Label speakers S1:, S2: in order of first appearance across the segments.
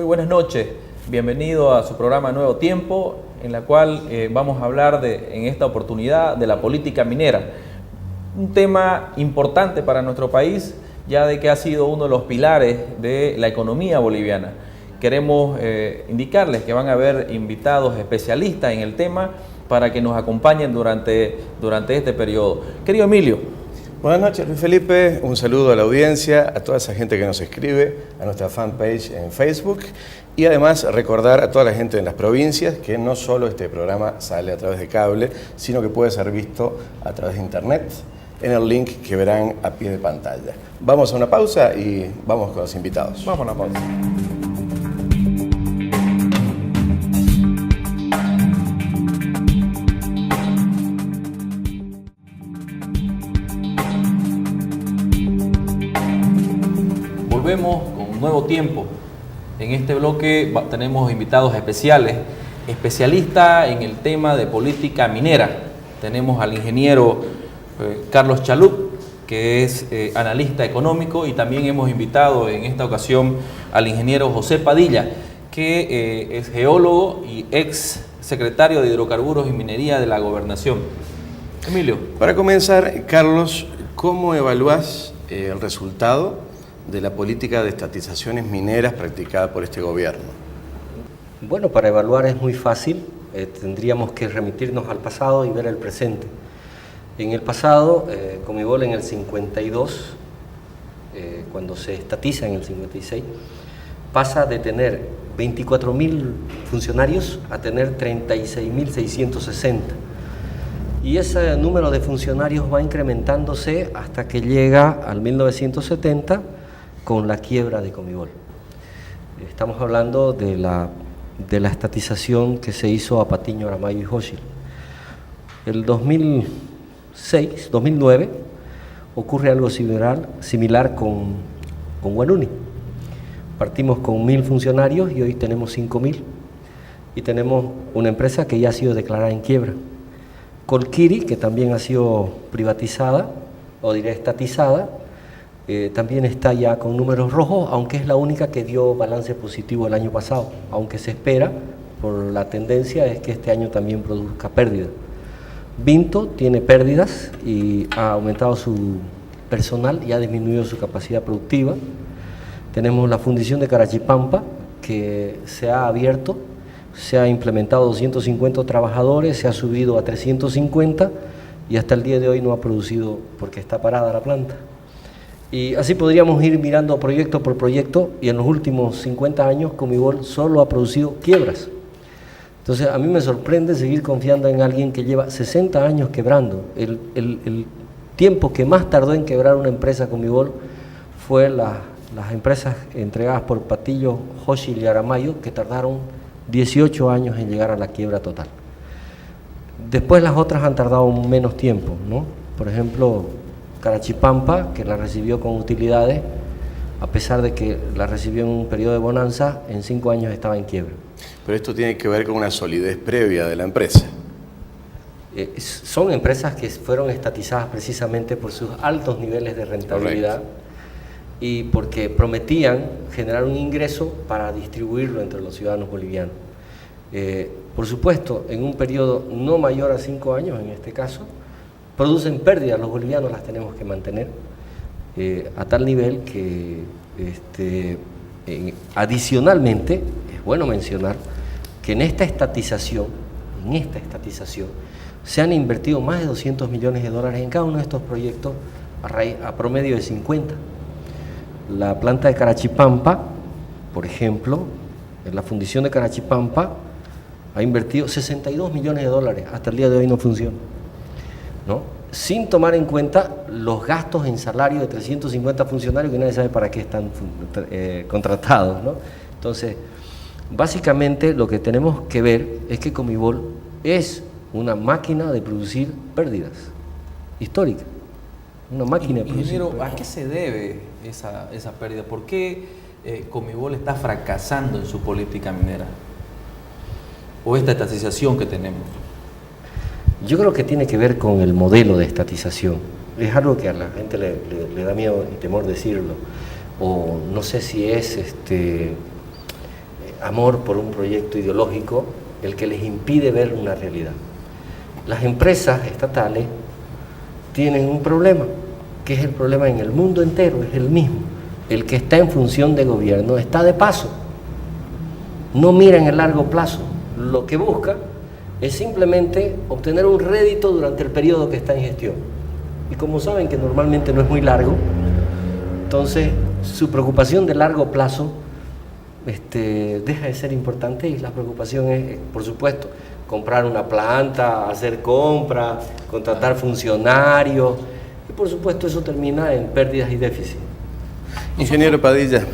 S1: Muy buenas noches, bienvenido a su programa Nuevo Tiempo, en la cual vamos a hablar en esta oportunidad de la política minera. Un tema importante para nuestro país, ya de que ha sido uno de los pilares de la economía boliviana. Queremos indicarles que van a haber invitados especialistas en el tema para que nos acompañen durante este periodo. Querido Emilio.
S2: Buenas noches, Luis Felipe. Un saludo a la audiencia, a toda esa gente que nos escribe, a nuestra fanpage en Facebook y además recordar a toda la gente en las provincias que no solo este programa sale a través de cable, sino que puede ser visto a través de internet en el link que verán a pie de pantalla. Vamos a una pausa y vamos con los invitados.
S1: Vamos a una pausa. Volvemos con un nuevo tiempo. En este bloque tenemos invitados especiales, especialistas en el tema de política minera. Tenemos al ingeniero Carlos Chalup, que es analista económico, y también hemos invitado en esta ocasión al ingeniero José Padilla, que es geólogo y ex secretario de Hidrocarburos y Minería de la Gobernación. Emilio.
S2: Para comenzar, Carlos, ¿cómo evalúas el resultado de la política de estatizaciones mineras practicada por este gobierno?
S3: Bueno, para evaluar es muy fácil, tendríamos que remitirnos al pasado y ver el presente. En el pasado, Comibol en el 52, cuando se estatiza en el 56, pasa de tener 24.000 funcionarios a tener 36.660. Y ese número de funcionarios va incrementándose hasta que llega al 1970 con la quiebra de Comibol. Estamos hablando de la estatización que se hizo a Patiño, Aramayo y Hochschild. El 2009 ocurre algo similar con Guanuni. Partimos con 1.000 funcionarios y hoy tenemos 5.000. Y tenemos una empresa que ya ha sido declarada en quiebra. Colquiri, que también ha sido privatizada, o diré estatizada, también está ya con números rojos, aunque es la única que dio balance positivo el año pasado, aunque se espera, por la tendencia, es que este año también produzca pérdida. Vinto tiene pérdidas y ha aumentado su personal y ha disminuido su capacidad productiva. Tenemos la fundición de Carachipampa, que se ha abierto, se ha implementado 250 trabajadores, se ha subido a 350 y hasta el día de hoy no ha producido porque está parada la planta. Y así podríamos ir mirando proyecto por proyecto, y en los últimos 50 años Comibol solo ha producido quiebras. Entonces a mí me sorprende seguir confiando en alguien que lleva 60 años quebrando. El tiempo que más tardó en quebrar una empresa Comibol fue las empresas entregadas por Patillo, Hochschild y Aramayo, que tardaron 18 años en llegar a la quiebra total. Después las otras han tardado menos tiempo, ¿no? Por ejemplo, Carachipampa, que la recibió con utilidades, a pesar de que la recibió en un periodo de bonanza, en 5 años estaba en quiebra.
S2: Pero esto tiene que ver con una solidez previa de la empresa.
S3: Son empresas que fueron estatizadas precisamente por sus altos niveles de rentabilidad. Correcto. Y porque prometían generar un ingreso para distribuirlo entre los ciudadanos bolivianos. Por supuesto, en un periodo no mayor a 5 años, en este caso, producen pérdidas, los bolivianos las tenemos que mantener a tal nivel que adicionalmente es bueno mencionar que en esta estatización se han invertido más de 200 millones de dólares en cada uno de estos proyectos a promedio de 50. La planta de Carachipampa, por ejemplo, en la fundición de Carachipampa ha invertido 62 millones de dólares, hasta el día de hoy no funciona, ¿no? Sin tomar en cuenta los gastos en salario de 350 funcionarios que nadie sabe para qué están contratados, ¿no? Entonces, básicamente lo que tenemos que ver es que Comibol es una máquina de producir pérdidas histórica, una máquina de producir
S1: Ingeniero,
S3: pérdidas.
S1: ¿a qué se debe esa pérdida? ¿Por qué Comibol está fracasando en su política minera? ¿O esta estatización que tenemos?
S3: Yo creo que tiene que ver con el modelo de estatización. Es algo que a la gente le da miedo y temor decirlo. O no sé si es amor por un proyecto ideológico el que les impide ver una realidad. Las empresas estatales tienen un problema, que es el problema en el mundo entero, es el mismo. El que está en función de gobierno está de paso, no mira en el largo plazo. Lo que busca es simplemente obtener un rédito durante el periodo que está en gestión. Y como saben que normalmente no es muy largo, entonces su preocupación de largo plazo deja de ser importante, y la preocupación es, por supuesto, comprar una planta, hacer compras, contratar funcionarios, y por supuesto eso termina en pérdidas y déficit.
S2: Ingeniero Padilla,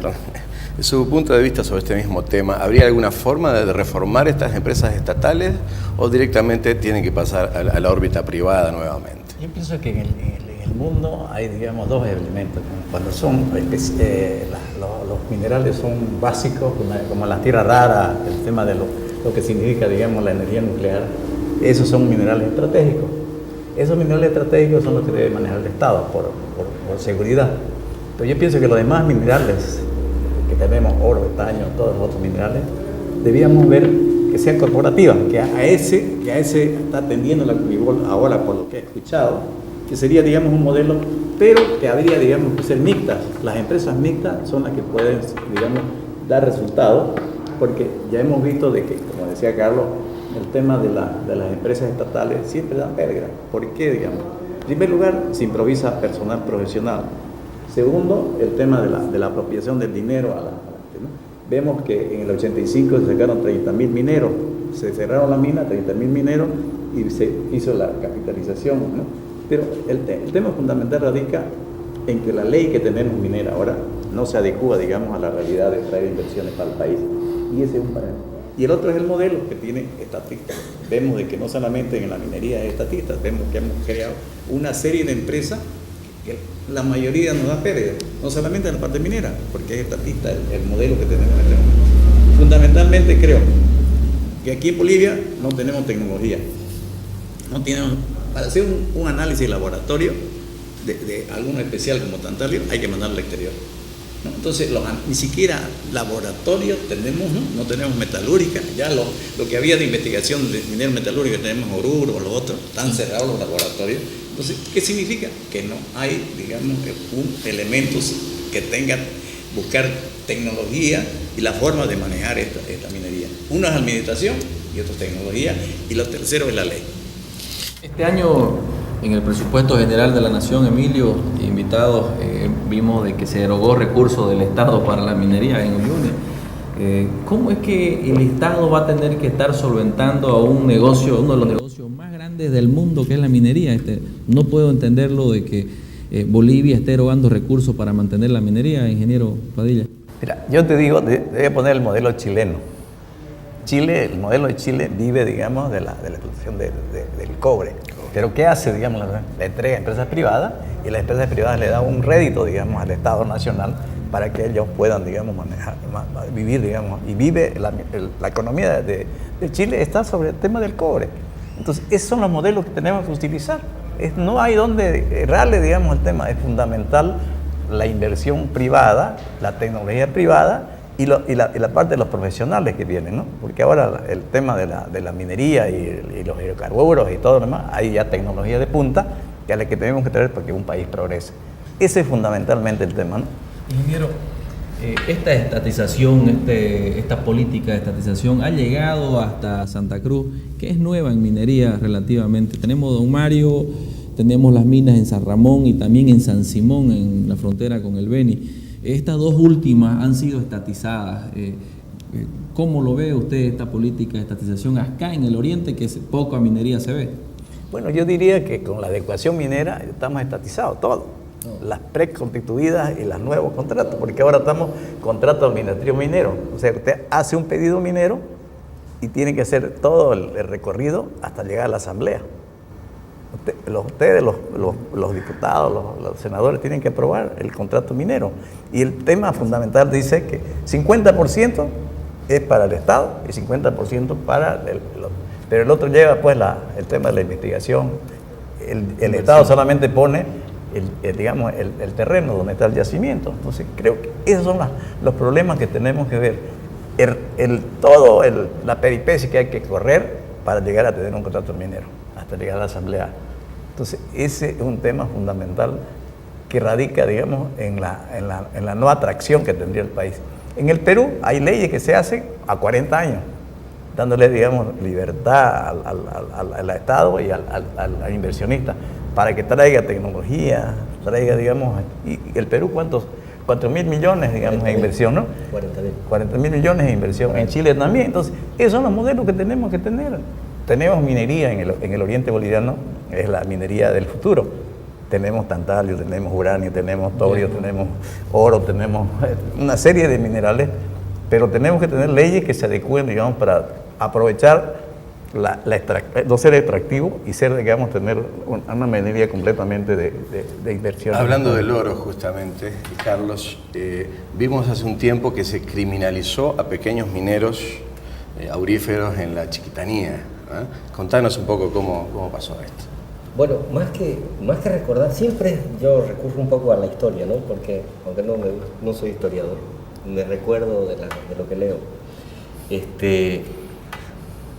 S2: de su punto de vista sobre este mismo tema, ¿habría alguna forma de reformar estas empresas estatales o directamente tienen que pasar a la órbita privada nuevamente?
S4: Yo pienso que en el mundo hay, digamos, dos elementos. Cuando son los minerales son básicos, como la tierra rara, el tema de lo que significa, digamos, la energía nuclear, esos son minerales estratégicos. Esos minerales estratégicos son los que debe manejar el Estado por seguridad. Pero yo pienso que los demás minerales que tenemos, oro, estaño, todos los otros minerales, debíamos ver que sea corporativa, que a ese está atendiendo la Cunibol ahora, por lo que he escuchado, que sería, digamos, un modelo, pero que habría, digamos, que ser mixtas. Las empresas mixtas son las que pueden, digamos, dar resultados, porque ya hemos visto de que, como decía Carlos, el tema de las empresas estatales siempre dan pérdida. ¿Por qué, digamos? En primer lugar, se improvisa personal profesional. Segundo, el tema de la apropiación del dinero a la gente, ¿no? Vemos que en el 85 se sacaron 30.000 mineros, se cerraron la mina, 30.000 mineros, y se hizo la capitalización, ¿no? Pero el tema fundamental radica en que la ley que tenemos minera ahora no se adecua, digamos, a la realidad de traer inversiones para el país. Y ese es un problema. Y el otro es el modelo que tiene estatista. Vemos de que no solamente en la minería es estatista, vemos que hemos creado una serie de empresas que la mayoría nos da pérdida, no solamente en la parte minera, porque es estatista el modelo que tenemos en este momento. Fundamentalmente creo que aquí en Bolivia no tenemos tecnología, no tenemos, para hacer un análisis de laboratorio de alguno especial como Tantalio hay que mandarlo al exterior, ¿no? Entonces ni siquiera laboratorio tenemos, no tenemos metalúrgica, ya lo que había de investigación de minero metalúrgico tenemos Oruro o los otros, están cerrados los laboratorios. Entonces, ¿qué significa? Que no hay, digamos, elementos que tengan, buscar tecnología y la forma de manejar esta minería. Uno es administración y otro es tecnología, y lo tercero es la ley.
S1: Este año, en el presupuesto general de la Nación, Emilio, invitados, vimos de que se erogó recursos del Estado para la minería en Uyuni. ¿Cómo es que el Estado va a tener que estar solventando a un negocio, uno de los negocios más grandes del mundo, que es la minería? No puedo entenderlo de que Bolivia esté erogando recursos para mantener la minería, ingeniero Padilla.
S4: Mira, yo te digo, debe poner el modelo chileno. El modelo de Chile vive, digamos, de la explotación del cobre. Pero ¿qué hace, digamos? Le entrega a empresas privadas, y las empresas privadas le dan un rédito, digamos, al Estado Nacional para que ellos puedan, digamos, vivir, digamos. Y vive la economía de Chile está sobre el tema del cobre. Entonces, esos son los modelos que tenemos que utilizar. No hay donde errarle, digamos, el tema. Es fundamental la inversión privada, la tecnología privada y la parte de los profesionales que vienen, ¿no? Porque ahora el tema de la minería y los hidrocarburos y todo lo demás, hay ya tecnología de punta que a la que tenemos que traer para que un país progrese. Ese es fundamentalmente el tema, ¿no?
S1: Ingeniero, esta estatización, esta política de estatización ha llegado hasta Santa Cruz, que es nueva en minería relativamente. Tenemos Don Mario, tenemos las minas en San Ramón y también en San Simón, en la frontera con el Beni. Estas dos últimas han sido estatizadas. ¿Cómo lo ve usted esta política de estatización acá en el oriente, que poca minería se ve?
S4: Bueno, yo diría que con la adecuación minera estamos estatizados todos. Las preconstituidas y los nuevos contratos, porque ahora estamos contrato administrativo minero. O sea, usted hace un pedido minero y tiene que hacer todo el recorrido hasta llegar a la asamblea. Ustedes, los diputados, los senadores, tienen que aprobar el contrato minero. Y el tema fundamental dice que 50% es para el Estado y 50% para pero el otro lleva pues el tema de la investigación. El Estado solamente pone digamos, el terreno donde está el yacimiento. Entonces creo que esos son los problemas que tenemos que ver. la peripecia que hay que correr para llegar a tener un contrato minero, hasta llegar a la asamblea. Entonces, ese es un tema fundamental que radica, digamos, en la no atracción que tendría el país. En el Perú hay leyes que se hacen a 40 años, dándole, digamos, libertad al Estado y al inversionista para que traiga tecnología, traiga, digamos, y el Perú, ¿cuántos? 4.000 millones, digamos, en inversión, ¿no? 40.000 millones de inversión. En Chile también. Entonces, esos son los modelos que tenemos que tener. Tenemos minería en el oriente boliviano, es la minería del futuro. Tenemos tantalio, tenemos uranio, tenemos torio, tenemos oro, tenemos una serie de minerales, pero tenemos que tener leyes que se adecúen, digamos, para aprovechar no ser extractivo y ser, digamos, tener una minería completamente de inversión.
S2: Hablando del oro, justamente, Carlos, vimos hace un tiempo que se criminalizó a pequeños mineros auríferos en la Chiquitanía. Contanos un poco cómo pasó esto.
S3: Bueno, más que recordar, siempre yo recurro un poco a la historia, ¿no? Porque, aunque no soy historiador, me recuerdo de lo que leo.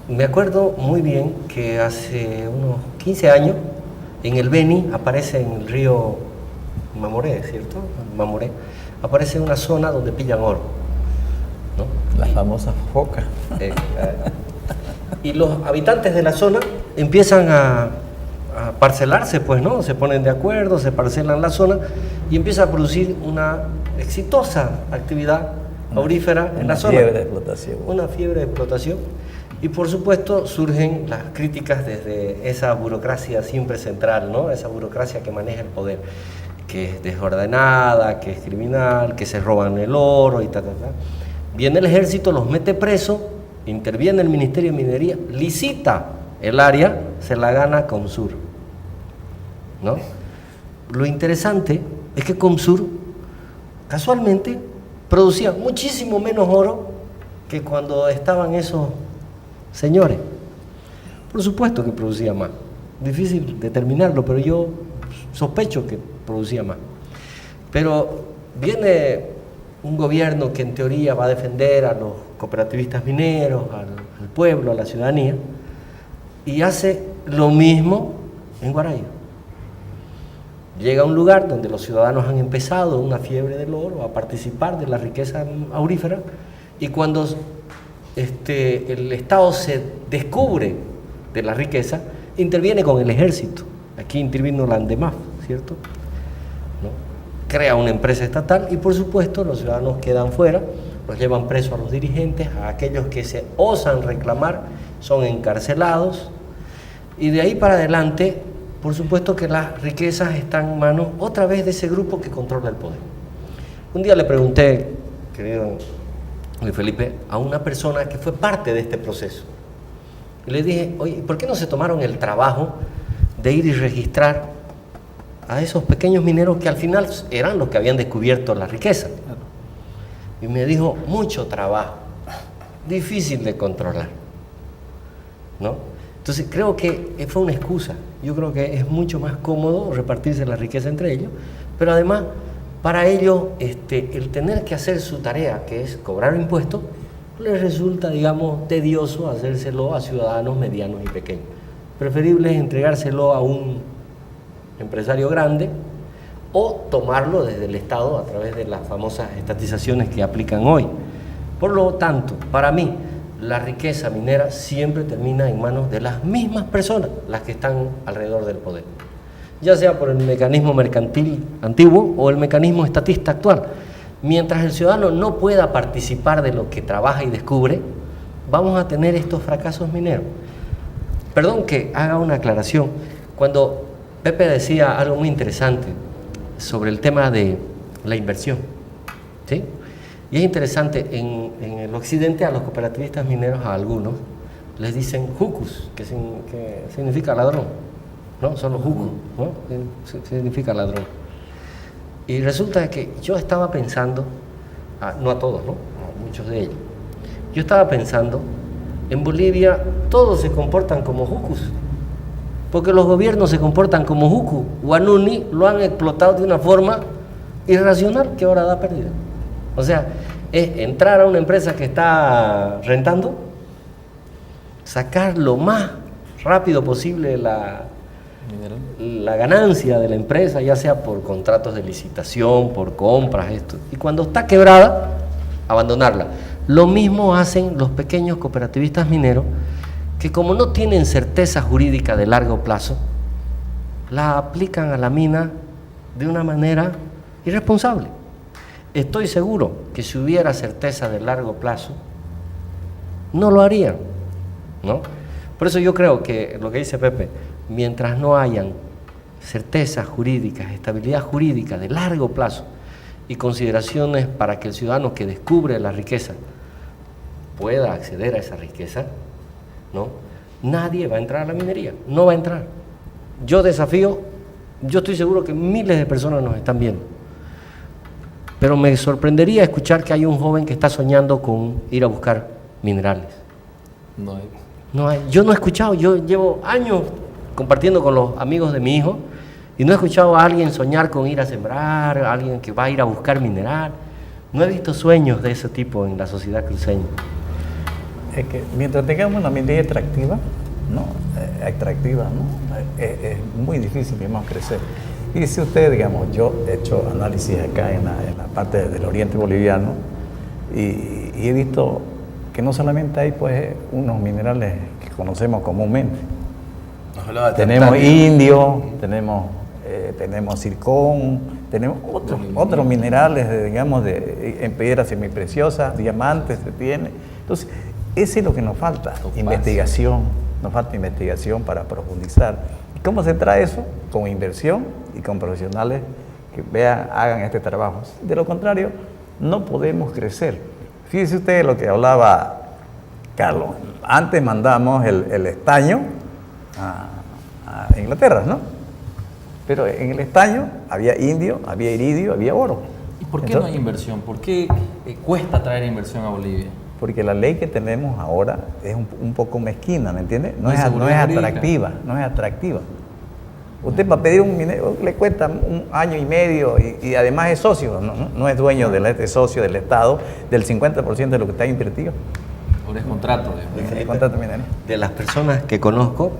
S3: Me acuerdo muy bien que hace unos 15 años, en el Beni, aparece en el río Mamoré, ¿cierto? Mamoré, aparece una zona donde pillan oro, ¿no?
S4: La famosa foca.
S3: Y los habitantes de la zona empiezan a parcelarse, pues, ¿no? Se ponen de acuerdo, se parcelan la zona y empieza a producir una exitosa actividad aurífera en la zona.
S4: Una fiebre de explotación.
S3: Una fiebre de explotación. Y por supuesto surgen las críticas desde esa burocracia siempre central, ¿no? Esa burocracia que maneja el poder, que es desordenada, que es criminal, que se roban el oro y tal. Viene el ejército, los mete presos, interviene el Ministerio de Minería, licita el área, se la gana Comsur, ¿no? Lo interesante es que Comsur casualmente producía muchísimo menos oro que cuando estaban esos señores. Por supuesto que producía más, difícil determinarlo, pero yo sospecho que producía más. Pero viene un gobierno que en teoría va a defender a los cooperativistas mineros, al pueblo, a la ciudadanía, y hace lo mismo en Guarayo. Llega a un lugar donde los ciudadanos han empezado una fiebre del oro, a participar de la riqueza aurífera, y cuando el Estado se descubre de la riqueza, interviene con el ejército. Aquí intervino la ANDEMAF, ¿cierto? ¿No? Crea una empresa estatal y por supuesto los ciudadanos quedan fuera, los llevan presos a los dirigentes, a aquellos que se osan reclamar, son encarcelados y de ahí para adelante, por supuesto que las riquezas están en manos otra vez de ese grupo que controla el poder. Un día le pregunté, querido Luis Felipe, a una persona que fue parte de este proceso. Y le dije, oye, ¿por qué no se tomaron el trabajo de ir y registrar a esos pequeños mineros que al final eran los que habían descubierto la riqueza? Y me dijo, mucho trabajo, difícil de controlar, ¿no? Entonces creo que fue una excusa. Yo creo que es mucho más cómodo repartirse la riqueza entre ellos, pero además para ellos el tener que hacer su tarea, que es cobrar impuestos, les resulta, digamos, tedioso hacérselo a ciudadanos medianos y pequeños. Preferible es entregárselo a un empresario grande o tomarlo desde el Estado a través de las famosas estatizaciones que aplican hoy. Por lo tanto, para mí, la riqueza minera siempre termina en manos de las mismas personas, las que están alrededor del poder, ya sea por el mecanismo mercantil antiguo o el mecanismo estatista actual. Mientras el ciudadano no pueda participar de lo que trabaja y descubre, vamos a tener estos fracasos mineros. Perdón que haga una aclaración. Cuando Pepe decía algo muy interesante sobre el tema de la inversión, ¿sí? Y es interesante, en el occidente a los cooperativistas mineros, a algunos, les dicen jucus, que significa ladrón, ¿no? Son los jucus, ¿no? Significa ladrón. Y resulta que yo estaba pensando, no a todos, ¿no? A muchos de ellos, yo estaba pensando, en Bolivia todos se comportan como jucus, porque los gobiernos se comportan como jucus. Huanuni lo han explotado de una forma irracional que ahora da pérdida. O sea, es entrar a una empresa que está rentando, sacar lo más rápido posible la ganancia de la empresa, ya sea por contratos de licitación, por compras, esto. Y cuando está quebrada, abandonarla. Lo mismo hacen los pequeños cooperativistas mineros, que como no tienen certeza jurídica de largo plazo, la aplican a la mina de una manera irresponsable. Estoy seguro que si hubiera certeza de largo plazo, no lo harían, ¿no? Por eso yo creo que lo que dice Pepe, mientras no hayan certezas jurídicas, estabilidad jurídica de largo plazo y consideraciones para que el ciudadano que descubre la riqueza pueda acceder a esa riqueza, ¿no? Nadie va a entrar a la minería, no va a entrar. Yo desafío, yo estoy seguro que miles de personas nos están viendo, pero me sorprendería escuchar que hay un joven que está soñando con ir a buscar minerales.
S1: No hay.
S3: No hay. Yo no he escuchado, yo llevo años compartiendo con los amigos de mi hijo y no he escuchado a alguien soñar con ir a sembrar, a alguien que va a ir a buscar mineral. No he visto sueños de ese tipo en la sociedad cruceña.
S4: Es que mientras tengamos una minería atractiva, ¿no? Es muy difícil, digamos, crecer. Y si usted, digamos, yo he hecho análisis acá en la parte del oriente boliviano y he visto que no solamente hay pues unos minerales que conocemos comúnmente. Tenemos indio, tenemos zircón, tenemos otros minerales, digamos, en piedras semipreciosas, diamantes se tiene. Entonces, ese es lo que nos falta, investigación. Nos falta investigación para profundizar. ¿Y cómo se trae eso? Con inversión y con profesionales que hagan este trabajo. De lo contrario, no podemos crecer. Fíjese usted lo que hablaba Carlos. Antes mandamos el estaño a Inglaterra, ¿no? Pero en el estaño había indio, había iridio, había oro.
S1: ¿Y por qué no hay inversión? ¿Por qué cuesta traer inversión a Bolivia?
S4: Porque la ley que tenemos ahora es un poco mezquina, ¿me entiende? No es atractiva, no es atractiva. Usted para pedir un minero le cuesta 1 año y medio y además es socio, no es dueño es socio del Estado del 50% de lo que está invertido.
S1: Por el contrato.
S4: El contrato minero.
S3: De las personas que conozco,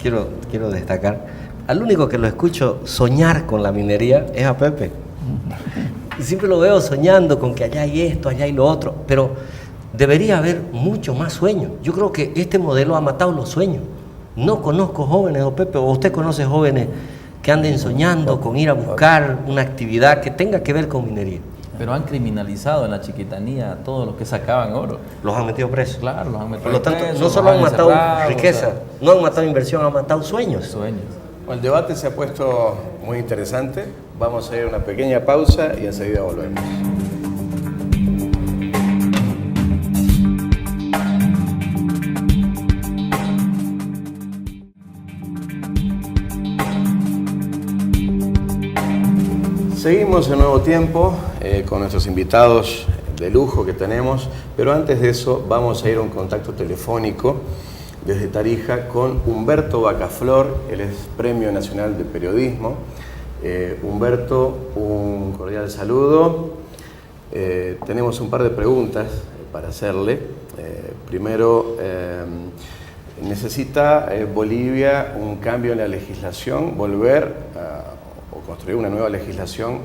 S3: quiero destacar, al único que lo escucho soñar con la minería es a Pepe. Y siempre lo veo soñando con que allá hay esto, allá hay lo otro, pero debería haber mucho más sueños. Yo creo que este modelo ha matado los sueños. No conozco jóvenes, o Pepe, o usted conoce jóvenes que anden soñando con ir a buscar una actividad que tenga que ver con minería.
S1: Pero han criminalizado en la Chiquitanía a todos los que sacaban oro.
S3: Los han metido presos.
S1: Claro, los han metido
S3: Por lo tanto,
S1: presos,
S3: no solo han matado
S1: encerrado,
S3: riqueza, no han matado inversión, han matado sueños.
S1: Sueños.
S2: Bueno, el debate se ha puesto muy interesante. Vamos a ir a una pequeña pausa y enseguida volvemos. Seguimos en Nuevo Tiempo con nuestros invitados de lujo que tenemos, pero antes de eso vamos a ir a un contacto telefónico desde Tarija con Humberto Bacaflor, él es Premio Nacional de Periodismo. Humberto, un cordial saludo. Tenemos un par de preguntas para hacerle. Primero, ¿necesita Bolivia un cambio en la legislación, o construir una nueva legislación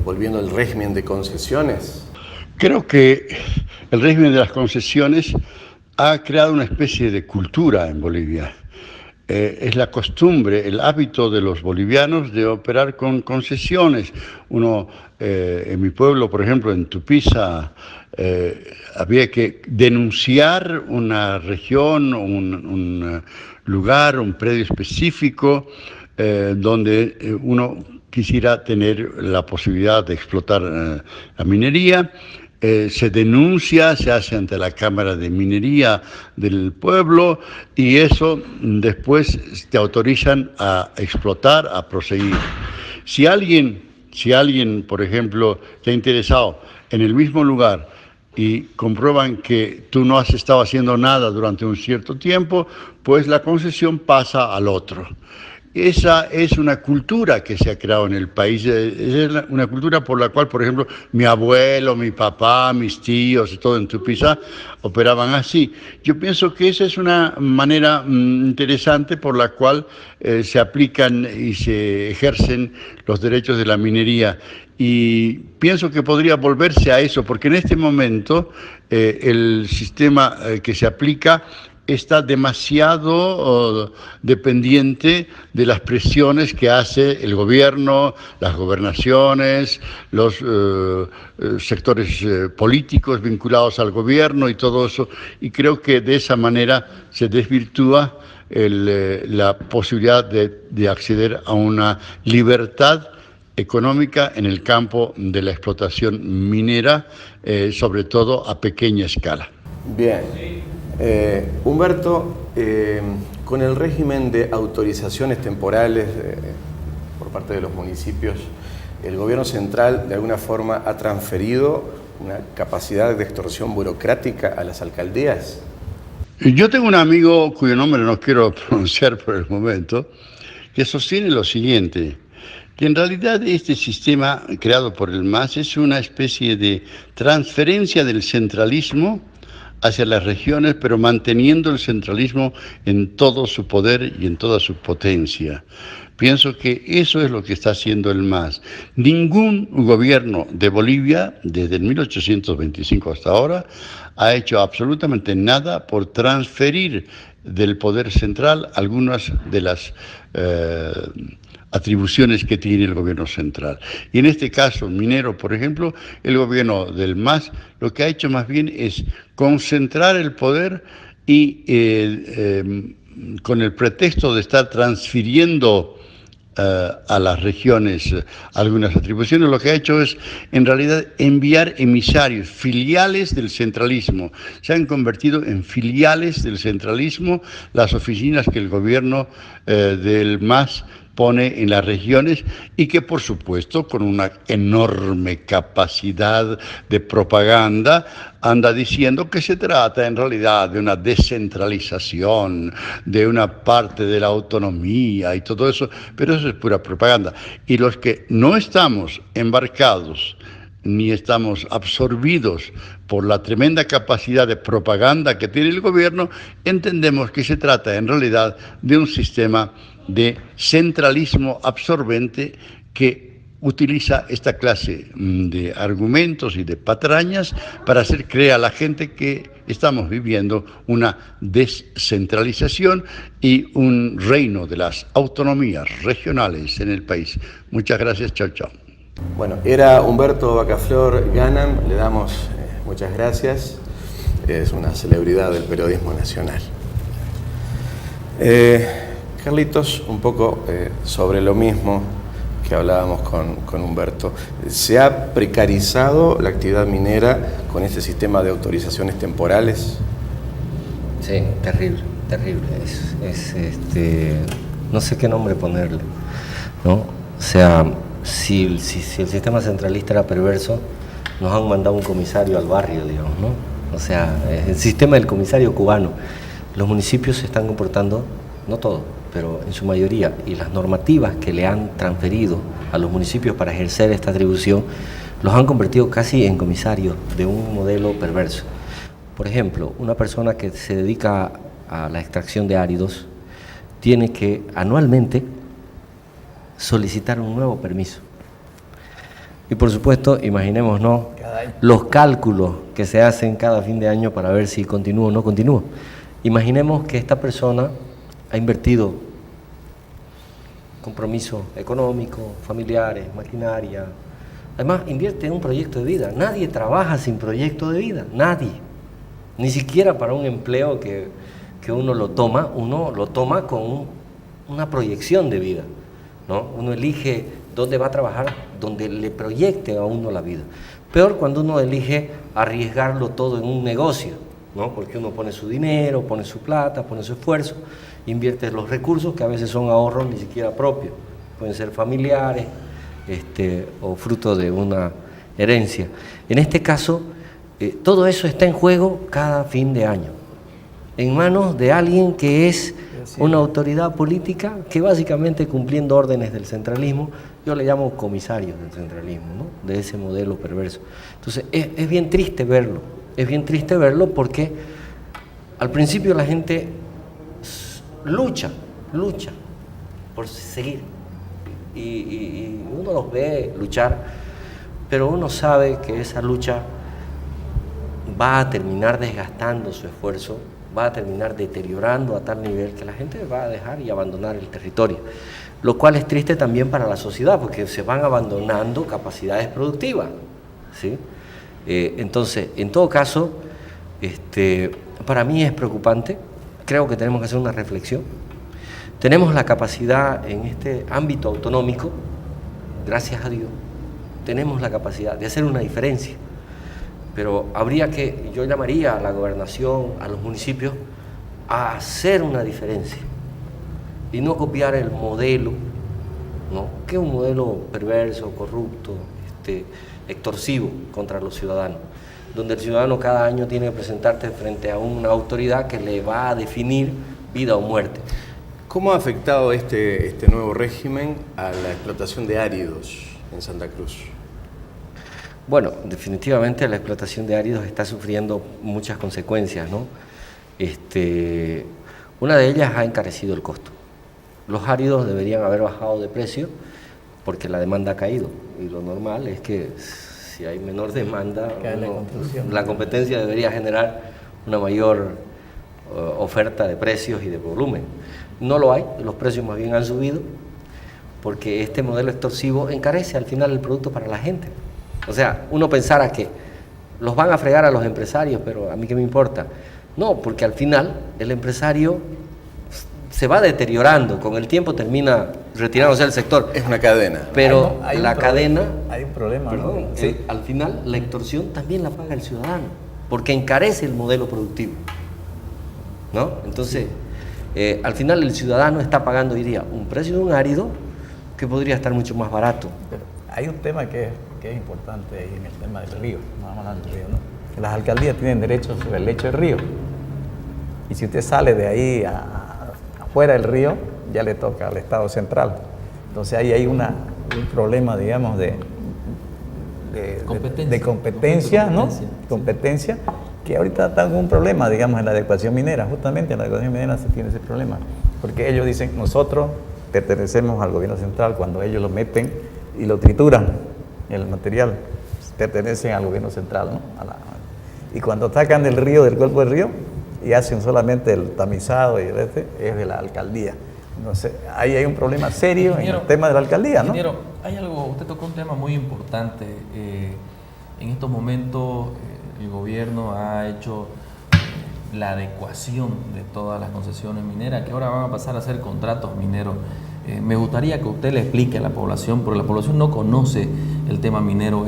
S2: volviendo al régimen de concesiones?
S5: Creo que el régimen de las concesiones ha creado una especie de cultura en Bolivia. Es la costumbre, el hábito de los bolivianos de operar con concesiones. En mi pueblo, por ejemplo, en Tupiza, había que denunciar una región, un lugar, un predio específico, donde uno quisiera tener la posibilidad de explotar la minería. Se denuncia, se hace ante la Cámara de Minería del pueblo y eso después te autorizan a explotar, a proseguir. Si alguien, por ejemplo, está interesado en el mismo lugar y comprueban que tú no has estado haciendo nada durante un cierto tiempo, pues la concesión pasa al otro. esa es una cultura que se ha creado en el país, es una cultura por la cual, por ejemplo, mi abuelo, mi papá, mis tíos y todo en Tupizá operaban así. Yo pienso que esa es una manera interesante por la cual se aplican y se ejercen los derechos de la minería. Y pienso que podría volverse a eso, porque en este momento el sistema que se aplica está demasiado dependiente de las presiones que hace el gobierno, las gobernaciones, los sectores políticos vinculados al gobierno y todo eso. Y creo que de esa manera se desvirtúa la posibilidad de acceder a una libertad económica en el campo de la explotación minera, sobre todo a pequeña escala.
S2: Bien. Humberto, con el régimen de autorizaciones temporales por parte de los municipios, ¿el gobierno central de alguna forma ha transferido una capacidad de extorsión burocrática a las alcaldías?
S5: Yo tengo un amigo cuyo nombre no quiero pronunciar por el momento, que sostiene lo siguiente, que en realidad este sistema creado por el MAS es una especie de transferencia del centralismo hacia las regiones, pero manteniendo el centralismo en todo su poder y en toda su potencia. Pienso que eso es lo que está haciendo el MAS. Ningún gobierno de Bolivia, desde el 1825 hasta ahora, ha hecho absolutamente nada por transferir del poder central algunas de las atribuciones que tiene el gobierno central. Y en este caso minero, por ejemplo, el gobierno del MAS lo que ha hecho más bien es concentrar el poder y con el pretexto de estar transfiriendo a las regiones algunas atribuciones, lo que ha hecho es en realidad enviar emisarios, filiales del centralismo. Se han convertido en filiales del centralismo las oficinas que el gobierno del MAS pone en las regiones y que por supuesto con una enorme capacidad de propaganda anda diciendo que se trata en realidad de una descentralización, de una parte de la autonomía y todo eso, pero eso es pura propaganda. Y los que no estamos embarcados ni estamos absorbidos por la tremenda capacidad de propaganda que tiene el gobierno, entendemos que se trata en realidad de un sistema de centralismo absorbente que utiliza esta clase de argumentos y de patrañas para hacer creer a la gente que estamos viviendo una descentralización y un reino de las autonomías regionales en el país. Muchas gracias, chao, chao.
S2: Bueno, era Humberto Bacaflor Ganam, le damos muchas gracias, es una celebridad del periodismo nacional. Carlitos, un poco sobre lo mismo que hablábamos con Humberto. ¿Se ha precarizado la actividad minera con este sistema de autorizaciones temporales?
S3: Sí, terrible, terrible. No sé qué nombre ponerle, ¿no? O sea, si el sistema centralista era perverso, nos han mandado un comisario al barrio, digamos, ¿no? O sea, el sistema del comisario cubano. Los municipios se están comportando, no todos, pero en su mayoría, y las normativas que le han transferido a los municipios para ejercer esta atribución, los han convertido casi en comisarios de un modelo perverso. Por ejemplo, una persona que se dedica a la extracción de áridos tiene que anualmente solicitar un nuevo permiso. Y por supuesto, imaginémonos los cálculos que se hacen cada fin de año para ver si continúa o no continúa. Imaginemos que esta persona ha invertido compromiso económico, familiares, maquinaria. Además, invierte en un proyecto de vida. Nadie trabaja sin proyecto de vida, nadie. Ni siquiera para un empleo que uno lo toma con una proyección de vida, ¿no? Uno elige dónde va a trabajar, donde le proyecte a uno la vida. Peor cuando uno elige arriesgarlo todo en un negocio, ¿no? Porque uno pone su dinero, pone su plata, pone su esfuerzo, invierte los recursos que a veces son ahorros ni siquiera propios, pueden ser familiares o fruto de una herencia. En este caso, todo eso está en juego cada fin de año. en manos de alguien que es una autoridad política que básicamente cumpliendo órdenes del centralismo, yo le llamo comisarios del centralismo, ¿no? De ese modelo perverso. Entonces es bien triste verlo porque al principio la gente lucha por seguir y uno los ve luchar, pero uno sabe que esa lucha va a terminar desgastando su esfuerzo, va a terminar deteriorando a tal nivel que la gente va a dejar y abandonar el territorio, lo cual es triste también para la sociedad porque se van abandonando capacidades productivas, ¿sí? Entonces, en todo caso, para mí es preocupante, creo que tenemos que hacer una reflexión. Tenemos la capacidad en este ámbito autonómico, gracias a Dios, tenemos la capacidad de hacer una diferencia, pero habría que, yo llamaría a la gobernación, a los municipios, a hacer una diferencia y no copiar el modelo, ¿no? Que es un modelo perverso, corrupto, extorsivo contra los ciudadanos, donde el ciudadano cada año tiene que presentarse frente a una autoridad que le va a definir vida o muerte.
S2: ¿Cómo ha afectado este nuevo régimen a la explotación de áridos en Santa Cruz?
S3: Bueno, definitivamente la explotación de áridos está sufriendo muchas consecuencias, ¿no? Una de ellas ha encarecido el costo. Los áridos deberían haber bajado de precio porque la demanda ha caído y lo normal es que si hay menor demanda, la competencia debería generar una mayor oferta de precios y de volumen. No lo hay, los precios más bien han subido porque este modelo extorsivo encarece al final el producto para la gente. O sea, uno pensara que los van a fregar a los empresarios, pero a mí qué me importa. No, porque al final el empresario se va deteriorando, con el tiempo termina retirándose del sector.
S2: Es una cadena.
S3: Pero
S4: hay
S3: la cadena,
S4: hay un problema,
S3: perdón,
S4: ¿no? Sí.
S3: al final la extorsión también la paga el ciudadano, porque encarece el modelo productivo, ¿no? Entonces, al final el ciudadano está pagando hoy día un precio de un árido que podría estar mucho más barato.
S4: Pero hay un tema que es importante ahí en el tema del río, no vamos hablando del río, ¿no? Que las alcaldías tienen derecho sobre el lecho del río. Y si usted sale de ahí afuera del río, ya le toca al Estado central. Entonces ahí hay un problema, digamos, de competencia, ¿no? Competencia, que ahorita está con un problema, digamos, en la adecuación minera. Justamente en la adecuación minera se tiene ese problema. Porque ellos dicen, nosotros pertenecemos al gobierno central, cuando ellos lo meten y lo trituran, el material, pertenecen al gobierno central, ¿no? Y cuando sacan del río, del cuerpo del río, y hacen solamente el tamizado y es de la alcaldía. Entonces, ahí hay un problema serio en el tema de la alcaldía, ¿no?
S1: Ingeniero, hay algo, usted tocó un tema muy importante. En estos momentos el gobierno ha hecho la adecuación de todas las concesiones mineras, que ahora van a pasar a ser contratos mineros. Me gustaría que usted le explique a la población, porque la población no conoce el tema minero.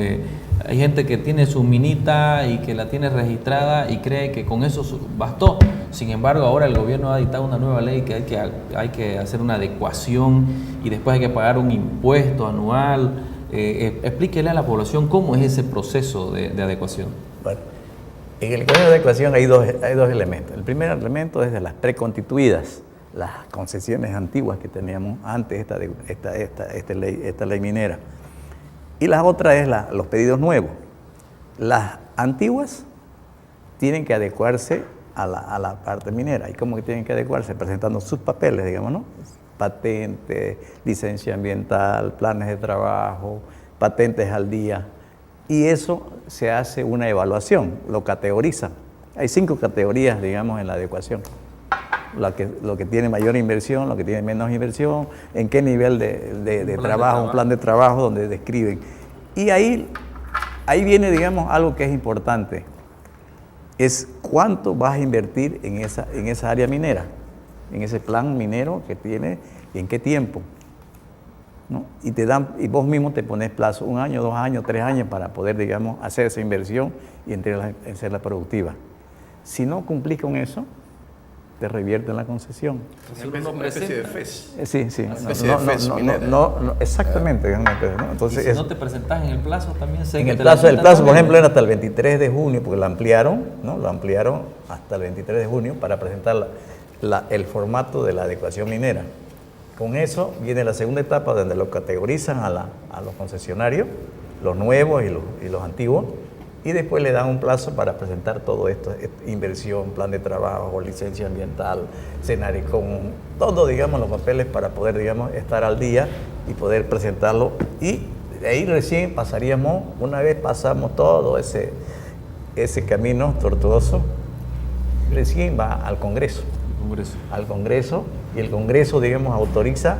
S1: Hay gente que tiene su minita y que la tiene registrada y cree que con eso bastó. Sin embargo, ahora el gobierno ha dictado una nueva ley que hay que hacer una adecuación y después hay que pagar un impuesto anual. Explíquele a la población cómo es ese proceso de adecuación.
S4: Bueno, en el proceso de adecuación hay dos elementos. El primer elemento es de las preconstituidas, las concesiones antiguas que teníamos antes esta ley minera. Y la otra es los pedidos nuevos. Las antiguas tienen que adecuarse a la parte minera. ¿Y cómo que tienen que adecuarse? Presentando sus papeles, digamos, ¿no? Patente, licencia ambiental, planes de trabajo, patentes al día. Y eso se hace una evaluación, lo categorizan. Hay 5 categorías, digamos, en la adecuación. Lo que tiene mayor inversión, lo que tiene menos inversión, en qué nivel de trabajo, un plan de trabajo donde describen. Y ahí viene, digamos, algo que es importante, es cuánto vas a invertir en esa área minera, en ese plan minero que tiene y en qué tiempo, ¿no? Y vos mismo te pones plazo, 1 año, 2 años, 3 años para poder, digamos, hacer esa inversión y hacerla productiva. Si no cumplís con eso, te revierten la concesión.
S2: Una especie de FES.
S4: Sí, sí.
S2: Una especie de FES minera.
S4: Exactamente. ¿No? Entonces,
S1: Y si no te presentas en el plazo también sé
S4: en
S1: que
S4: el
S1: te
S4: plazo,
S1: la quitan
S4: por
S1: también.
S4: ejemplo, era hasta el 23 de junio, porque lo ampliaron, ¿no? Lo ampliaron hasta el 23 de junio para presentar el formato de la adecuación minera. Con eso viene la segunda etapa donde lo categorizan a los concesionarios, los nuevos y los antiguos, y después le dan un plazo para presentar todo esto, inversión, plan de trabajo, licencia ambiental, Senaricom, todo, digamos, los papeles para poder, digamos, estar al día y poder presentarlo. Y de ahí recién pasaríamos, una vez pasamos todo ese camino tortuoso, recién va al Congreso. Al Congreso, y el Congreso, digamos, autoriza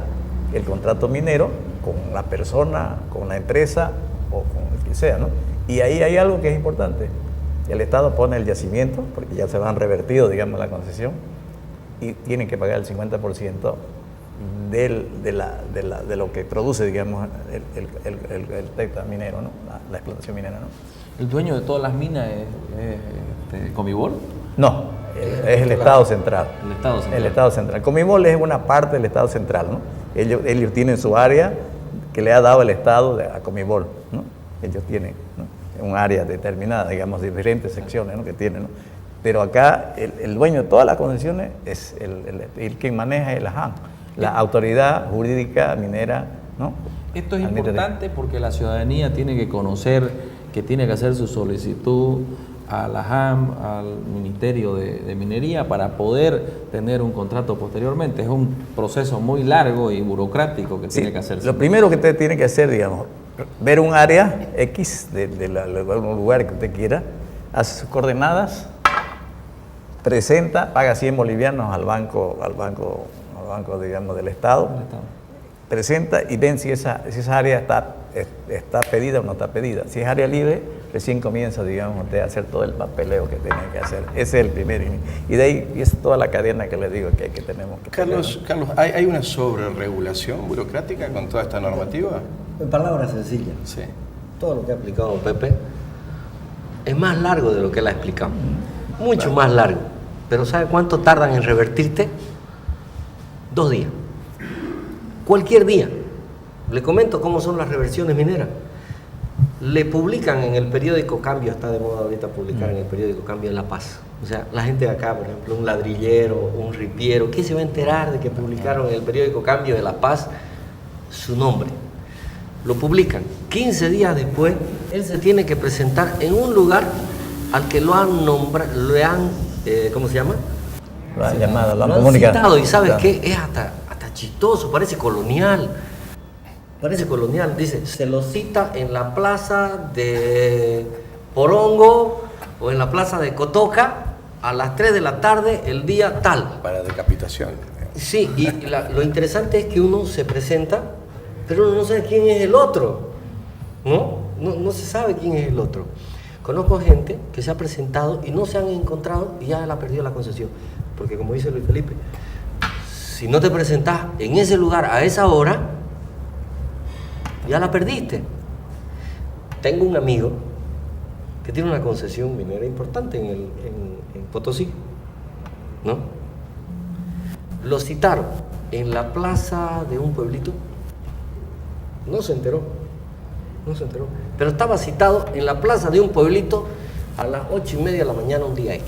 S4: el contrato minero con la persona, con la empresa o con el que sea, ¿no? Y ahí hay algo que es importante. El Estado pone el yacimiento, porque ya se van revertido, digamos, la concesión, y tienen que pagar el 50% de lo que produce, digamos, el TECTA minero, ¿no? La explotación minera, ¿no?
S1: ¿El dueño de todas las minas es Comibol?
S4: No, es el Estado central.
S1: El Estado central.
S4: El Estado central. Comibol es una parte del Estado central, ¿no? Ellos tienen su área que le ha dado el Estado a Comibol, ¿no? Ellos tienen, ¿no? Un área determinada, digamos, diferentes secciones, ¿no? Que tienen, ¿no? Pero acá el dueño de todas las concesiones es el que maneja el AJAN, la Autoridad Jurídica Minera, ¿no?
S1: Esto es importante porque la ciudadanía tiene que conocer que tiene que hacer su solicitud a la AJAM, al Ministerio de Minería, para poder tener un contrato posteriormente. Es un proceso muy largo y burocrático que tiene que hacerse.
S4: Lo primero que usted tiene que hacer, digamos, ver un área X de un lugar que usted quiera, hace sus coordenadas, presenta, paga 100 bolivianos al banco, digamos, del Estado, presenta y ven si esa área está pedida o no está pedida. Si es área libre, recién comienza, digamos, usted a hacer todo el papeleo que tiene que hacer. Ese es el primer inicio. Y de ahí es toda la cadena que les digo que tenemos que
S2: Carlos, ¿hay una sobreregulación burocrática con toda esta normativa?
S3: En palabras sencillas,
S2: Sí.
S3: todo lo que ha explicado Pepe es más largo de lo que él ha explicado. Mucho más largo. Pero ¿sabe cuánto tardan en revertirte? 2 días. Cualquier día. Le comento cómo son las reversiones mineras. Le publican en el periódico Cambio, está de moda ahorita publicar en el periódico Cambio en La Paz. O sea, la gente de acá, por ejemplo, un ladrillero, un ripiero, ¿qué se va a enterar de que publicaron en el periódico Cambio de La Paz su nombre? Lo publican. 15 días después, él se tiene que presentar en un lugar al que lo han nombrado, ¿cómo se llama?
S4: Lo han llamado, lo han
S3: Lo han
S4: comunicado.
S3: citado, y ¿sabes
S4: Claro.
S3: qué? Es hasta chistoso, parece colonial. Parece colonial, dice, se lo cita en la plaza de Porongo o en la plaza de Cotoca a las 3 de la tarde el día tal.
S2: Para decapitación.
S3: Sí, y lo interesante es que uno se presenta, pero uno no sabe quién es el otro, ¿no? No se sabe quién es el otro. Conozco gente que se ha presentado y no se han encontrado y ya la perdió la concesión. Porque como dice Luis Felipe, si no te presentas en ese lugar a esa hora, ya la perdiste. Tengo un amigo que tiene una concesión minera importante en Potosí, ¿no? Lo citaron en la plaza de un pueblito, no se enteró, pero estaba citado en la plaza de un pueblito a las 8:30 de la mañana un día ahí.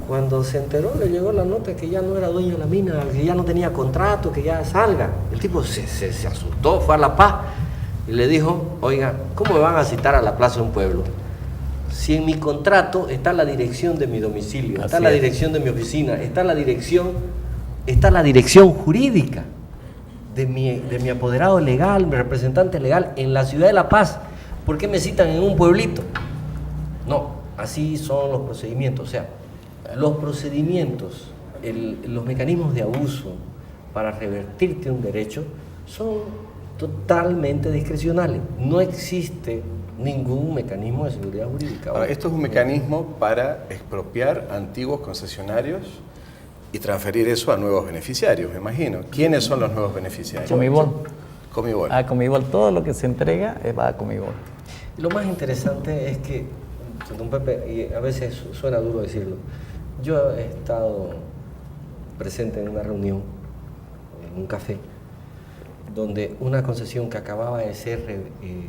S3: Cuando se enteró, le llegó la nota que ya no era dueño de la mina, que ya no tenía contrato, que ya salga. El tipo se asustó, fue a La Paz y le dijo, oiga, ¿cómo me van a citar a la plaza de un pueblo? Si en mi contrato está la dirección de mi domicilio, está la dirección de mi oficina, está la dirección jurídica de mi apoderado legal, mi representante legal en la ciudad de La Paz. ¿Por qué me citan en un pueblito? No, así son los procedimientos. O sea, los procedimientos, los mecanismos de abuso para revertirte un derecho son totalmente discrecionales. No existe ningún mecanismo de seguridad jurídica.
S2: Ahora, esto es un mecanismo para expropiar antiguos concesionarios y transferir eso a nuevos beneficiarios, me imagino. ¿Quiénes son los nuevos beneficiarios?
S4: Comibol.
S2: Comibol.
S4: A Comibol, todo lo que se entrega va a Comibol.
S3: Y lo más interesante es que, don Pepe, y a veces suena duro decirlo, Yo he estado presente en una reunión, en un café, donde una concesión que acababa de ser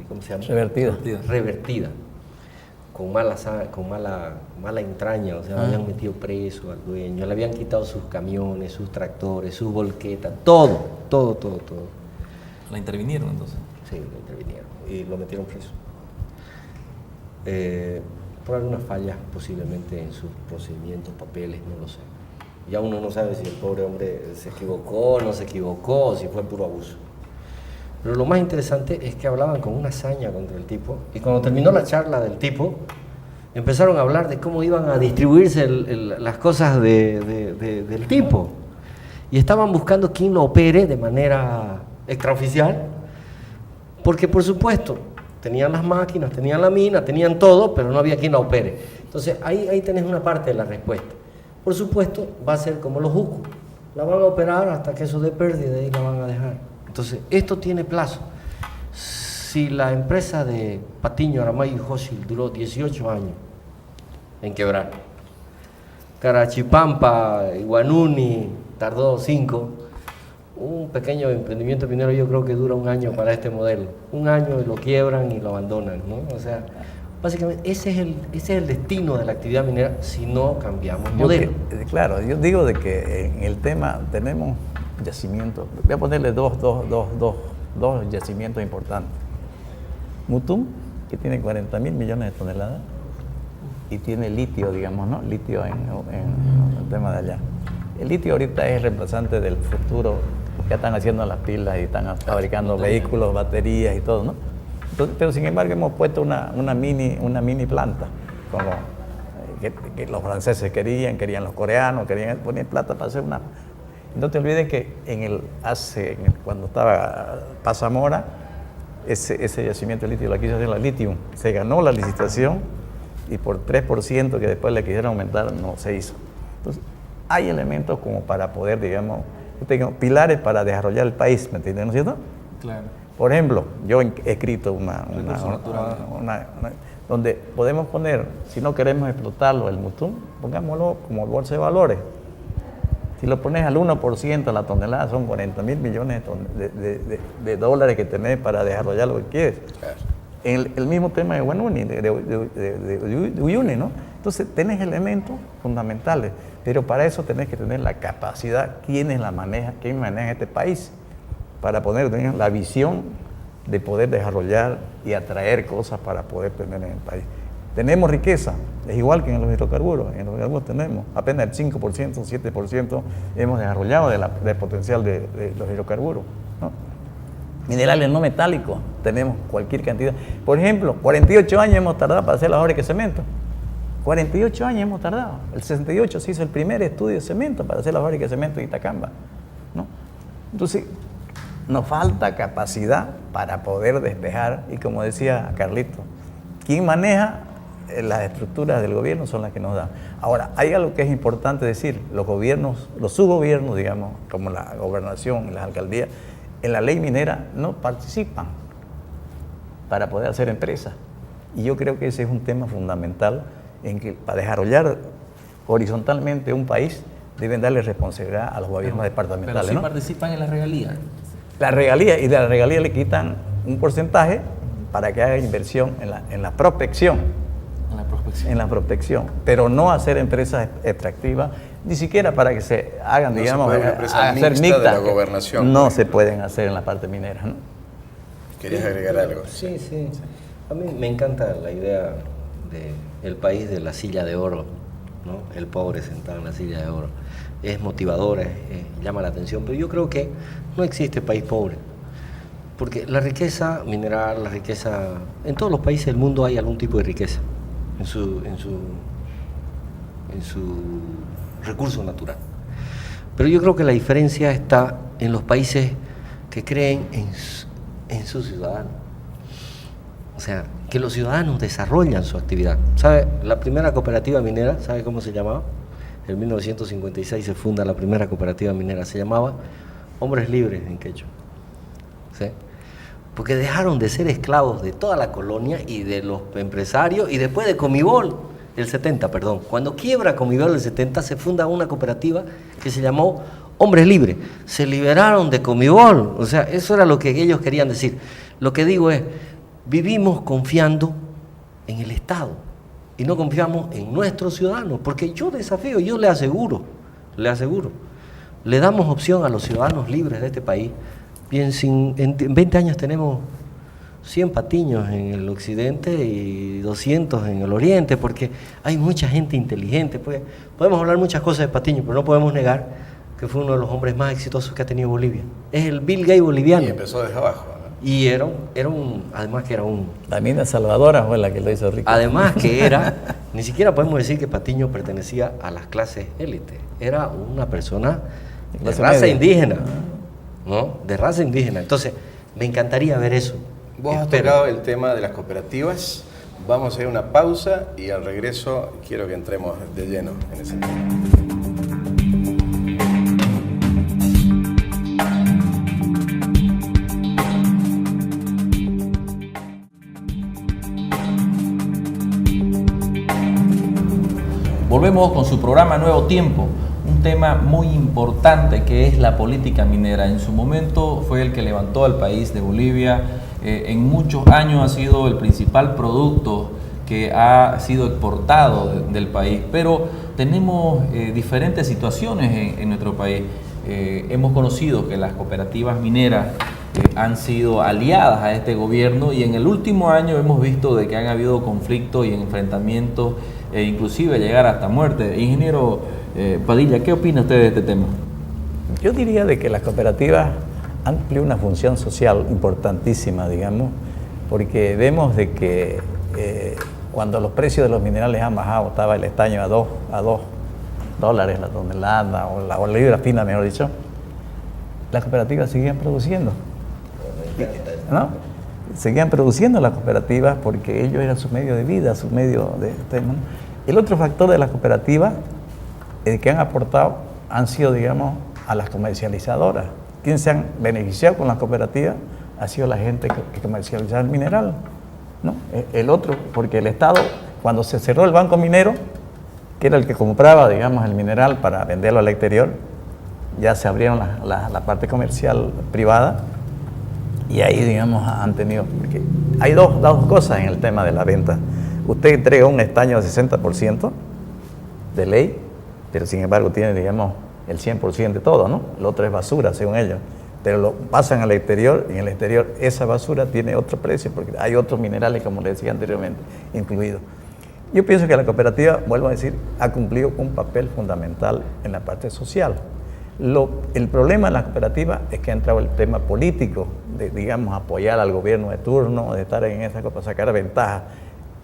S3: ¿cómo se llama? Revertida, con mala entraña, o sea, habían metido preso al dueño, le habían quitado sus camiones, sus tractores, sus volquetas, todo.
S1: ¿La intervinieron entonces?
S3: Sí, lo intervinieron y lo metieron preso. Por algunas fallas posiblemente en sus procedimientos, papeles, no lo sé. Ya uno no sabe si el pobre hombre se equivocó, no se equivocó, si fue puro abuso. Pero lo más interesante es que hablaban con una hazaña contra el tipo, y cuando terminó la charla del tipo, empezaron a hablar de cómo iban a distribuirse las cosas del tipo. Y estaban buscando quién lo opere de manera extraoficial, porque por supuesto, tenían las máquinas, tenían la mina, tenían todo, pero no había quien la opere. Entonces ahí tenés una parte de la respuesta. Por supuesto, va a ser como los jucos, la van a operar hasta que eso dé pérdida y la van a dejar. Entonces, esto tiene plazo. Si la empresa de Patiño, Aramayo y Jósil duró 18 años en quebrar, Carachipampa, Iguanuni tardó 5, un pequeño emprendimiento minero yo creo que dura 1 año para este modelo. 1 año y lo quiebran y lo abandonan, ¿no? O sea, básicamente ese es el destino de la actividad minera si no cambiamos modelo.
S4: Claro, yo digo de que en el tema tenemos yacimientos. Voy a ponerle dos yacimientos importantes. Mutum, que tiene 40.000 millones de toneladas, y tiene litio, digamos, ¿no? Litio en el tema de allá. El litio ahorita es el reemplazante del futuro. Ya están haciendo las pilas y están fabricando vehículos, baterías y todo, ¿no? Entonces, pero sin embargo hemos puesto una mini planta, como que los franceses querían los coreanos, querían poner plata para hacer una. No te olvides que cuando estaba Pasamora, ese yacimiento de litio lo quiso hacer la Litium, se ganó la licitación y por 3% que después le quisieron aumentar no se hizo. Entonces, hay elementos como para poder, digamos, pilares para desarrollar el país, ¿me entiendes? ¿No es cierto?
S1: Claro.
S4: Por ejemplo, yo he escrito una donde podemos poner, si no queremos explotarlo, el Mutum, pongámoslo como bolsa de valores. Si lo pones al 1% a la tonelada, son 40.000 millones de dólares que tenés para desarrollar lo que quieres. Claro. El mismo tema de Guanuni, de Uyuni, ¿no? Entonces, tenés elementos fundamentales, pero para eso tenés que tener la capacidad, quién maneja este país, para poder tener la visión de poder desarrollar y atraer cosas para poder tener en el país. Tenemos riqueza, es igual que en los hidrocarburos. En los hidrocarburos tenemos apenas el 5%, 7% hemos desarrollado del potencial de los hidrocarburos, ¿no? Minerales no metálicos, tenemos cualquier cantidad. Por ejemplo, 48 años hemos tardado para hacer la fábrica de cemento. 48 años hemos tardado. El 68 se hizo el primer estudio de cemento para hacer la fábrica de cemento en Itacamba, ¿no? Entonces, nos falta capacidad para poder despejar, y como decía Carlito, quien maneja las estructuras del gobierno son las que nos dan. Ahora, hay algo que es importante decir, los gobiernos, los subgobiernos, digamos, como la gobernación y las alcaldías, en la ley minera no participan para poder hacer empresas. Y yo creo que ese es un tema fundamental en que para desarrollar horizontalmente un país deben darle responsabilidad a los gobiernos departamentales.
S1: Pero sí,
S4: ¿no?
S1: participan en las regalías.
S4: La regalía, y de la regalía le quitan un porcentaje para que haga inversión en la prospección. En la prospección, pero no hacer empresas extractivas, ni siquiera para que se hagan, digamos,
S2: hacer mixta de la gobernación.
S4: No se pueden hacer en la parte minera, ¿no?
S2: ¿Querías agregar algo?
S3: Sí. A mí me encanta la idea del país de la silla de oro, ¿no? El pobre sentado en la silla de oro. Es motivadora, llama la atención, pero yo creo que no existe país pobre, porque la riqueza mineral, la riqueza... En todos los países del mundo hay algún tipo de riqueza en su recurso natural. Pero yo creo que la diferencia está en los países que creen en sus ciudadanos. O sea, que los ciudadanos desarrollan su actividad. ¿Sabe? La primera cooperativa minera, ¿sabe cómo se llamaba? En 1956 se funda la primera cooperativa minera, se llamaba Hombres Libres en quechua. ¿Sí? Porque dejaron de ser esclavos de toda la colonia y de los empresarios y después de Comibol, el 70, perdón. Cuando quiebra Comibol el 70, se funda una cooperativa que se llamó Hombres Libres. Se liberaron de Comibol. O sea, eso era lo que ellos querían decir. Lo que digo es, vivimos confiando en el Estado y no confiamos en nuestros ciudadanos, porque yo desafío, yo le aseguro, le damos opción a los ciudadanos libres de este país. Bien, en 20 años tenemos 100 patiños en el occidente y 200 en el oriente, porque hay mucha gente inteligente. Pues, podemos hablar muchas cosas de Patiño, pero no podemos negar que fue uno de los hombres más exitosos que ha tenido Bolivia. Es el Bill Gates boliviano.
S2: Y empezó desde abajo, ¿no?
S3: Y además que era un...
S4: La mina salvadora fue la que lo hizo rico.
S3: Además que ni siquiera podemos decir que Patiño pertenecía a las clases élites. Era una persona de
S4: clase
S3: raza
S4: media.
S3: indígena, ¿no? De raza indígena. Entonces, me encantaría ver eso.
S2: Vos has tocado el tema de las cooperativas. Vamos a hacer una pausa y al regreso quiero que entremos de lleno en ese tema.
S1: Volvemos con su programa Nuevo Tiempo, un tema muy importante que es la política minera. En su momento fue el que levantó al país de Bolivia. En muchos años ha sido el principal producto que ha sido exportado del país, pero tenemos diferentes situaciones en nuestro país. Hemos conocido que las cooperativas mineras han sido aliadas a este gobierno y en el último año hemos visto de que han habido conflictos y enfrentamientos e inclusive llegar hasta muerte. Ingeniero Padilla, ¿qué opina usted de este tema?
S4: Yo diría de que las cooperativas han cumplido una función social importantísima, digamos, porque vemos de que cuando los precios de los minerales han bajado, estaba el estaño a $2 la tonelada o la libra fina, mejor dicho, las cooperativas seguían produciendo, ¿no? Seguían produciendo las cooperativas porque ellos eran su medio de vida, su medio de tema, ¿no? El otro factor de las cooperativas que han aportado han sido, digamos, a las comercializadoras. Quienes se han beneficiado con las cooperativas ha sido la gente que comercializa el mineral, ¿no? El otro, porque el Estado, cuando se cerró el banco minero, que era el que compraba, digamos, el mineral para venderlo al exterior, ya se abrieron la parte comercial privada y ahí, digamos, han tenido... Porque hay dos cosas en el tema de la venta. Usted entrega un estaño de 60% de ley, pero sin embargo tiene, digamos, el 100% de todo, ¿no? Lo otro es basura, según ellos. Pero lo pasan al exterior y en el exterior esa basura tiene otro precio porque hay otros minerales, como le decía anteriormente, incluidos. Yo pienso que la cooperativa, vuelvo a decir, ha cumplido un papel fundamental en la parte social. El problema en la cooperativa es que ha entrado el tema político, de, digamos, apoyar al gobierno de turno, de estar en esa cosa, sacar ventaja.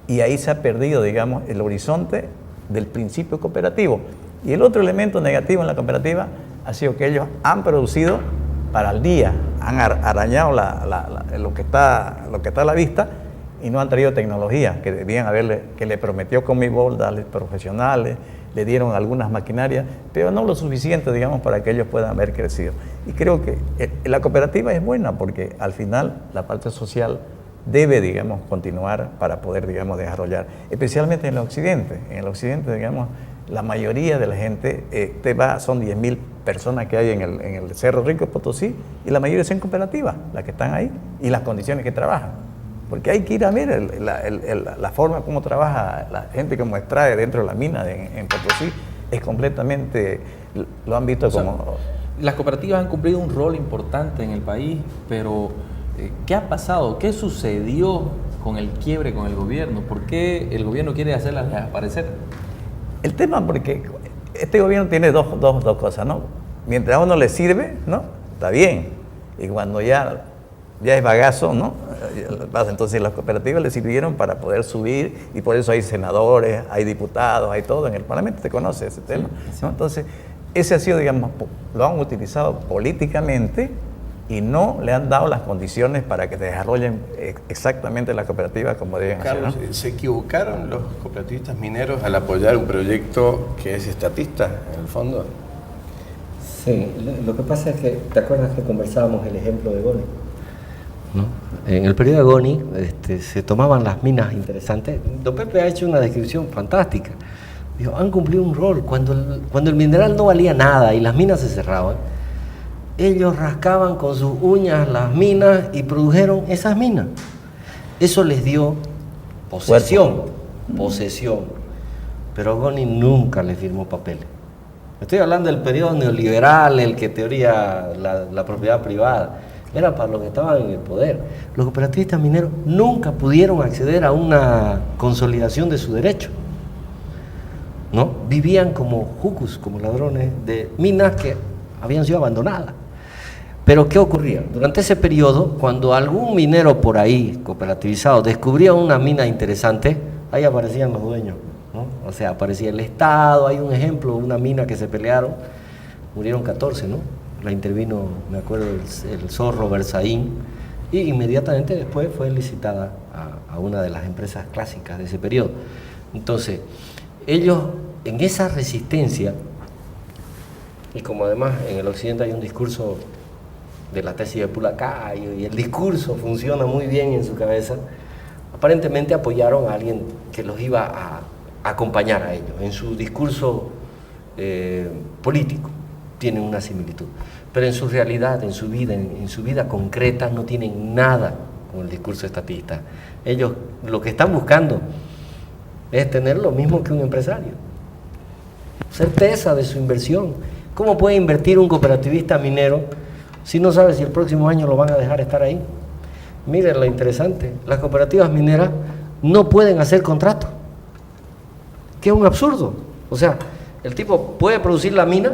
S4: Y ahí se ha perdido, digamos, el horizonte del principio cooperativo. Y el otro elemento negativo en la cooperativa ha sido que ellos han producido para el día, han arañado lo que está a la vista y no han traído tecnología que debían haberle, que le prometió Comibol, darles profesionales, le dieron algunas maquinarias, pero no lo suficiente, digamos, para que ellos puedan haber crecido. Y creo que la cooperativa es buena porque al final la parte social debe, digamos, continuar para poder, digamos, desarrollar, especialmente en el occidente. En el occidente, digamos, la mayoría de la gente, son 10.000 personas que hay en el Cerro Rico de Potosí y la mayoría son cooperativas, las que están ahí y las condiciones que trabajan. Porque hay que ir a ver la forma como trabaja la gente, como extrae dentro de la mina en Potosí, es completamente, lo han visto como...
S1: Las cooperativas han cumplido un rol importante en el país, pero ¿qué ha pasado? ¿Qué sucedió con el quiebre con el gobierno? ¿Por qué el gobierno quiere hacerlas desaparecer?
S4: El tema, porque este gobierno tiene dos cosas, ¿no? Mientras a uno le sirve, ¿no? Está bien. Y cuando ya es bagazo, ¿no? Entonces las cooperativas le sirvieron para poder subir y por eso hay senadores, hay diputados, hay todo en el Parlamento, te conoce ese tema, ¿no? Entonces, ese ha sido, digamos, lo han utilizado políticamente y no le han dado las condiciones para que desarrollen exactamente las cooperativas como deben hacer, ¿no?
S2: ¿Se equivocaron los cooperativistas mineros al apoyar un proyecto que es estatista, en el fondo?
S3: Sí, lo que pasa es que, ¿te acuerdas que conversábamos el ejemplo de Goli? ¿No? En el periodo de Goni se tomaban las minas interesantes. Don Pepe ha hecho una descripción fantástica. Dijo, han cumplido un rol. Cuando el mineral no valía nada y las minas se cerraban, ellos rascaban con sus uñas las minas y produjeron esas minas. Eso les dio posesión. Pero Goni nunca le firmó papeles. Estoy hablando del periodo neoliberal, el que teoría la propiedad privada. Era para los que estaban en el poder. Los cooperativistas mineros nunca pudieron acceder a una consolidación de su derecho, ¿no? Vivían como jucus, como ladrones de minas que habían sido abandonadas. Pero ¿qué ocurría? Durante ese periodo, cuando algún minero por ahí, cooperativizado, descubría una mina interesante, ahí aparecían los dueños, ¿no? O sea, aparecía el Estado. Hay un ejemplo, una mina que se pelearon, murieron 14, ¿no? La intervino, me acuerdo, el Zorro Berzaín, y inmediatamente después fue licitada a una de las empresas clásicas de ese periodo. Entonces, ellos en esa resistencia, y como además en el occidente hay un discurso de la tesis de Pulacayo, y el discurso funciona muy bien en su cabeza, aparentemente apoyaron a alguien que los iba a acompañar a ellos en su discurso político. Tienen una similitud, pero en su realidad, en su vida concreta, no tienen nada con el discurso estatista. Ellos lo que están buscando es tener lo mismo que un empresario, certeza de su inversión. ¿Cómo puede invertir un cooperativista minero si no sabe si el próximo año lo van a dejar estar ahí? Miren lo interesante, las cooperativas mineras no pueden hacer contrato, que es un absurdo. O sea, el tipo puede producir la mina,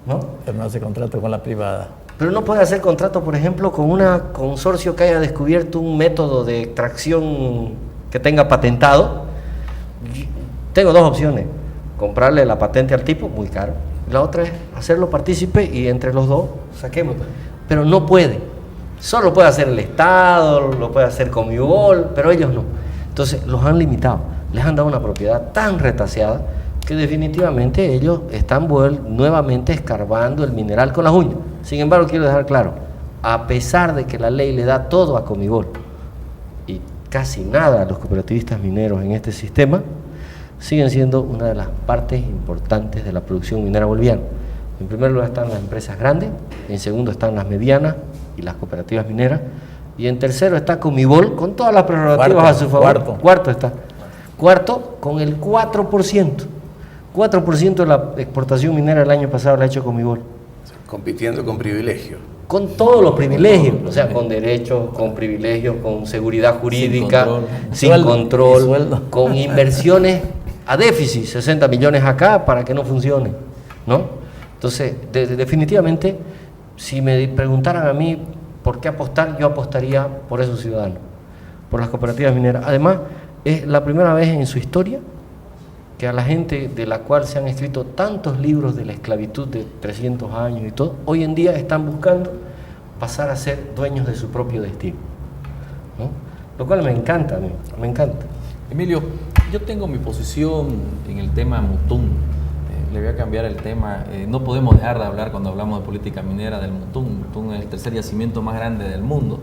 S3: ¿no?
S4: Pero no hace contrato con la privada.
S3: Pero no puede hacer contrato, por ejemplo, con un consorcio que haya descubierto un método de extracción que tenga patentado. Tengo dos opciones: comprarle la patente al tipo, muy caro. La otra es hacerlo partícipe y entre los dos saquemos. Pero no puede. Solo puede hacer el Estado, lo puede hacer Comibol, pero ellos no. Entonces los han limitado, les han dado una propiedad tan retaseada que definitivamente ellos están nuevamente escarbando el mineral con las uñas. Sin embargo, quiero dejar claro, a pesar de que la ley le da todo a Comibol y casi nada a los cooperativistas mineros en este sistema, siguen siendo una de las partes importantes de la producción minera boliviana. En primer lugar están las empresas grandes, en segundo están las medianas y las cooperativas mineras, y en tercero está Comibol con todas las prerrogativas a su favor. Cuarto con el 4%. 4% de la exportación minera el año pasado la ha hecho Comibol.
S2: Compitiendo con privilegio.
S3: Con todos los privilegios, o sea, con derechos, con privilegios, con seguridad jurídica, sin control, con inversiones a déficit, 60 millones acá para que no funcione, ¿no? Entonces, definitivamente, si me preguntaran a mí por qué apostar, yo apostaría por esos ciudadanos, por las cooperativas mineras. Además, es la primera vez en su historia que a la gente de la cual se han escrito tantos libros de la esclavitud de 300 años y todo, hoy en día están buscando pasar a ser dueños de su propio destino, ¿no? Lo cual me encanta a mí, me encanta.
S1: Emilio, yo tengo mi posición en el tema Mutum. Le voy a cambiar el tema. No podemos dejar de hablar cuando hablamos de política minera del Mutum. Mutum es el tercer yacimiento más grande del mundo.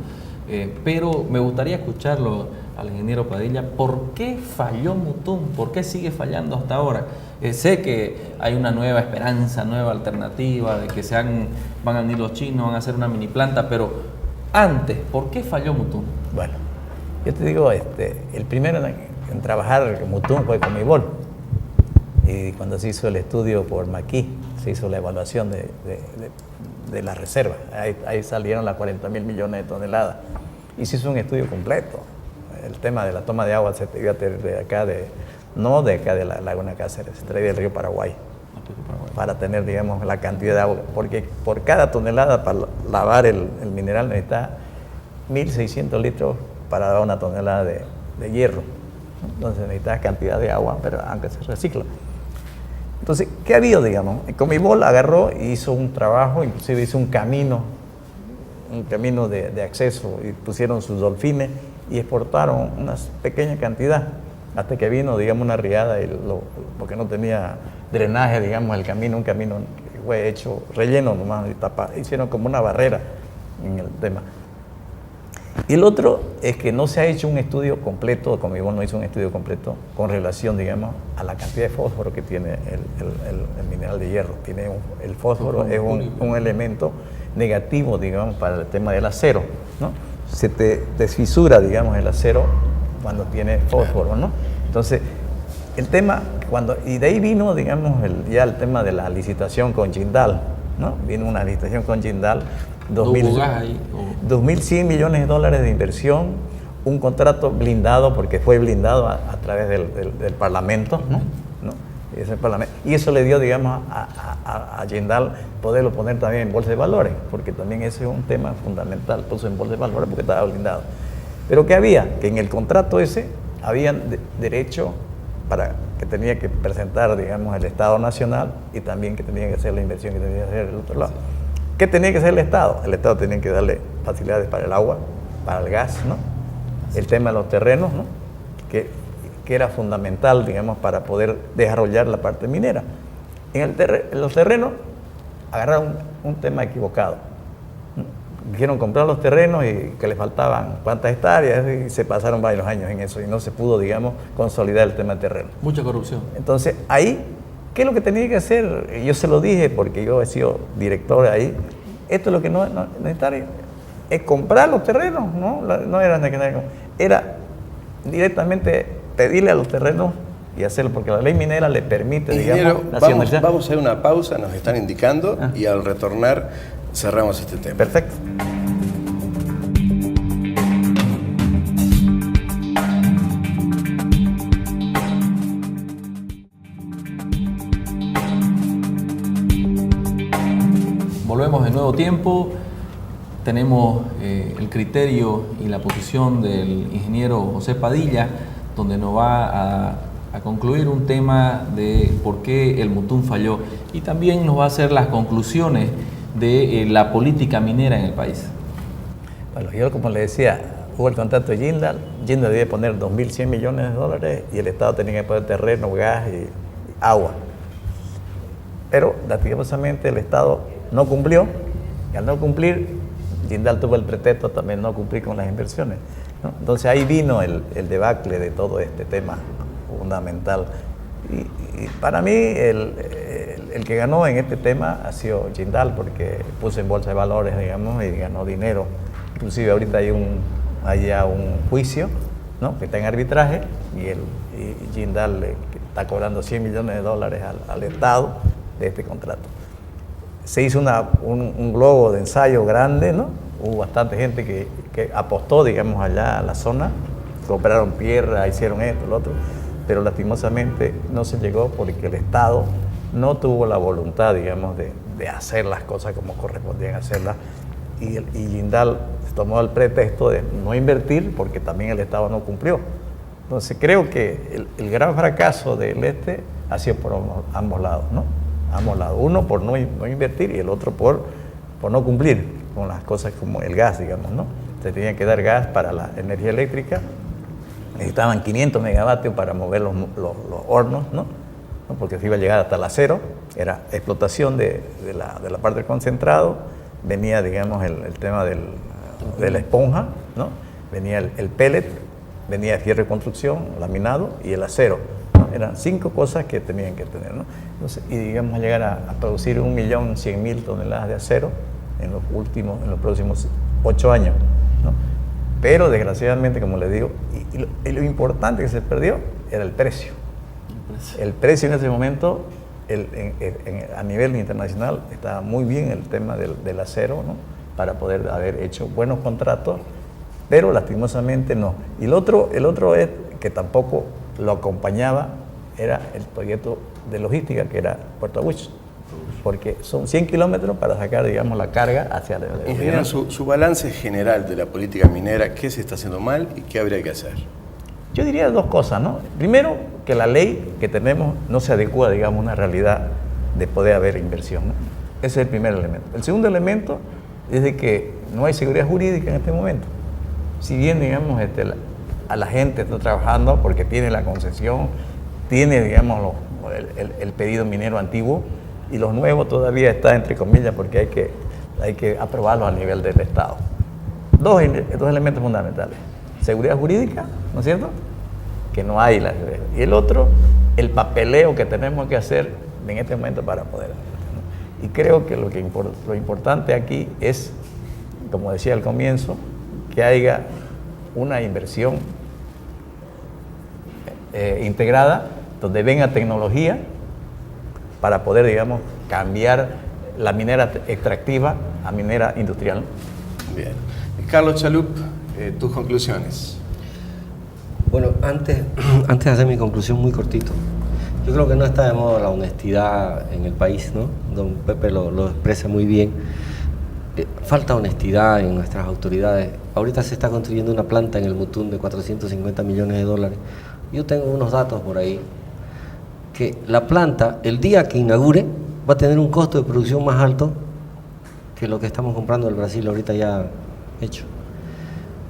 S1: Pero me gustaría escucharlo al ingeniero Padilla. ¿Por qué falló Mutum? ¿Por qué sigue fallando hasta ahora? Sé que hay una nueva esperanza, nueva alternativa, de que van a venir los chinos, van a hacer una mini planta, pero antes, ¿por qué falló Mutum?
S4: Bueno, yo te digo, el primero en trabajar en Mutum fue Comibol. Y cuando se hizo el estudio por Maquis, se hizo la evaluación de la reserva. Ahí salieron las 40.000 millones de toneladas. Y se hizo un estudio completo. El tema de la toma de agua se iba a tener de acá, no de acá de la Laguna Cáceres, se traía del río Paraguay. Para tener, digamos, la cantidad de agua. Porque por cada tonelada para lavar el mineral necesita 1.600 litros para dar una tonelada de hierro. Entonces necesita cantidad de agua, pero aunque se recicla. Entonces, ¿qué ha habido, digamos? Comibol agarró y hizo un trabajo, inclusive hizo un camino de acceso, y pusieron sus dolfines y exportaron una pequeña cantidad, hasta que vino, digamos, una riada, porque no tenía drenaje, digamos, el camino, un camino que fue hecho relleno nomás, y hicieron como una barrera en el tema. Y el otro es que no se ha hecho un estudio completo, Comibol no hizo un estudio completo con relación, digamos, a la cantidad de fósforo que tiene el mineral de hierro. El fósforo es un elemento negativo, digamos, para el tema del acero, ¿no? Se te desfisura, digamos, el acero cuando tiene fósforo, ¿no? Entonces, el tema, y de ahí vino, digamos, ya el tema de la licitación con Jindal, ¿no? Vino una licitación con Jindal, 2.100 millones de dólares de inversión, un contrato blindado, porque fue blindado a través del Parlamento, ¿no? Y eso le dio, digamos, a Jindal poderlo poner también en bolsa de valores, porque también ese es un tema fundamental, puso en bolsa de valores porque estaba blindado. Pero ¿qué había? Que en el contrato ese había derecho para que tenía que presentar, digamos, el Estado Nacional y también que tenía que hacer la inversión que tenía que hacer el otro lado. ¿Qué tenía que hacer el Estado? El Estado tenía que darle facilidades para el agua, para el gas, ¿no? El tema de los terrenos, ¿no? Que era fundamental, digamos, para poder desarrollar la parte minera. En los terrenos agarraron un tema equivocado. Dijeron comprar los terrenos y que les faltaban cuántas hectáreas y se pasaron varios años en eso y no se pudo, digamos, consolidar el tema de terreno.
S1: Mucha corrupción.
S4: Entonces, ahí, ¿qué es lo que tenía que hacer? Yo se lo dije porque yo he sido director ahí. Esto es lo que no necesitaría, es comprar los terrenos, no era necesario. Era directamente pedirle a los terrenos y hacerlo, porque la ley minera le permite, digamos,
S2: vamos a hacer una pausa, nos están indicando, y al retornar cerramos este tema.
S4: Perfecto.
S1: Volvemos en Nuevo Tiempo. Tenemos el criterio y la posición del ingeniero José Padilla, donde nos va a concluir un tema de por qué el Mutún falló y también nos va a hacer las conclusiones de la política minera en el país.
S4: Bueno, yo como le decía, hubo el contrato de Jindal debía poner 2.100 millones de dólares y el Estado tenía que poner terreno, gas y agua. Pero lastimosamente el Estado no cumplió, y al no cumplir, Jindal tuvo el pretexto también no cumplir con las inversiones, ¿no? Entonces ahí vino el debacle de todo este tema fundamental. Y para mí el que ganó en este tema ha sido Jindal, porque puso en bolsa de valores, digamos, y ganó dinero. Inclusive ahorita hay ya un juicio, ¿no? Que está en arbitraje y Jindal le está cobrando 100 millones de dólares al Estado de este contrato. Se hizo un globo de ensayo grande, ¿no? Hubo bastante gente que apostó, digamos, allá a la zona, compraron tierra, hicieron esto, lo otro, pero lastimosamente no se llegó porque el Estado no tuvo la voluntad, digamos, de hacer las cosas como correspondían hacerlas, y Jindal tomó el pretexto de no invertir porque también el Estado no cumplió. Entonces creo que el gran fracaso del ha sido por ambos lados, ¿no? Ambos lados. Uno por no invertir y el otro por no cumplir con las cosas como el gas, digamos, ¿no? Se tenía que dar gas para la energía eléctrica, necesitaban 500 megavatios para mover los hornos, ¿no? Porque se iba a llegar hasta el acero, era explotación de la parte del concentrado, venía, digamos, el tema de la esponja, ¿no? Venía el pellet, venía el fierro de construcción, laminado y el acero, ¿no? Eran 5 cosas que tenían que tener, ¿no? Entonces, y digamos a llegar a producir 1.100.000 toneladas de acero en los próximos 8 años, ¿no? Pero desgraciadamente, como les digo, y lo importante que se perdió era el precio. El precio en ese momento, a nivel internacional, estaba muy bien el tema del acero, ¿no? Para poder haber hecho buenos contratos, pero lastimosamente no. Y el otro es que tampoco lo acompañaba, era el proyecto de logística, que era Puerto Aguich, porque son 100 kilómetros para sacar, digamos, la carga hacia el...
S2: Ingeniero, su balance general de la política minera, ¿qué se está haciendo mal y qué habría que hacer?
S4: Yo diría 2 cosas, ¿no? Primero, que la ley que tenemos no se adecua, digamos, a una realidad de poder haber inversión, ¿no? Ese es el primer elemento. El segundo elemento es de que no hay seguridad jurídica en este momento. Si bien, digamos, a la gente está trabajando porque tiene la concesión, tiene, digamos, el pedido minero antiguo, y los nuevos todavía está entre comillas porque hay que aprobarlo a nivel del Estado. dos elementos fundamentales. Seguridad jurídica, ¿no es cierto? Que no hay. Y el otro, el papeleo que tenemos que hacer en este momento para poder hacerlo, ¿no? Y creo que lo importante aquí es, como decía al comienzo, que haya una inversión integrada, donde venga tecnología para poder, digamos, cambiar la minera extractiva a minera industrial.
S2: Bien. Carlos Chalup, tus conclusiones.
S3: Bueno, antes de hacer mi conclusión muy cortito, yo creo que no está de moda la honestidad en el país, ¿no? Don Pepe lo expresa muy bien. Falta honestidad en nuestras autoridades. Ahorita se está construyendo una planta en el Mutún de 450 millones de dólares. Yo tengo unos datos por ahí, que la planta, el día que inaugure, va a tener un costo de producción más alto que lo que estamos comprando del Brasil ahorita ya hecho.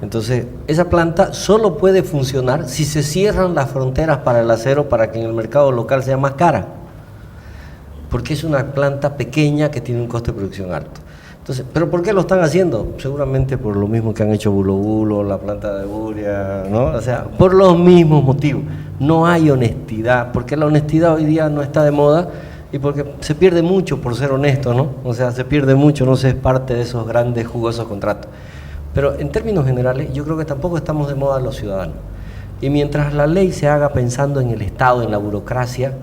S3: Entonces, esa planta solo puede funcionar si se cierran las fronteras para el acero, para que en el mercado local sea más cara, porque es una planta pequeña que tiene un costo de producción alto. Entonces, ¿pero por qué lo están haciendo? Seguramente por lo mismo que han hecho Bulo Bulo, la planta de Buria, ¿no? O sea, por los mismos motivos. No hay honestidad, porque la honestidad hoy día no está de moda y porque se pierde mucho por ser honesto, ¿no? O sea, se pierde mucho, no se es parte de esos grandes jugosos contratos. Pero en términos generales, yo creo que tampoco estamos de moda los ciudadanos. Y mientras la ley se haga pensando en el Estado, en la burocracia,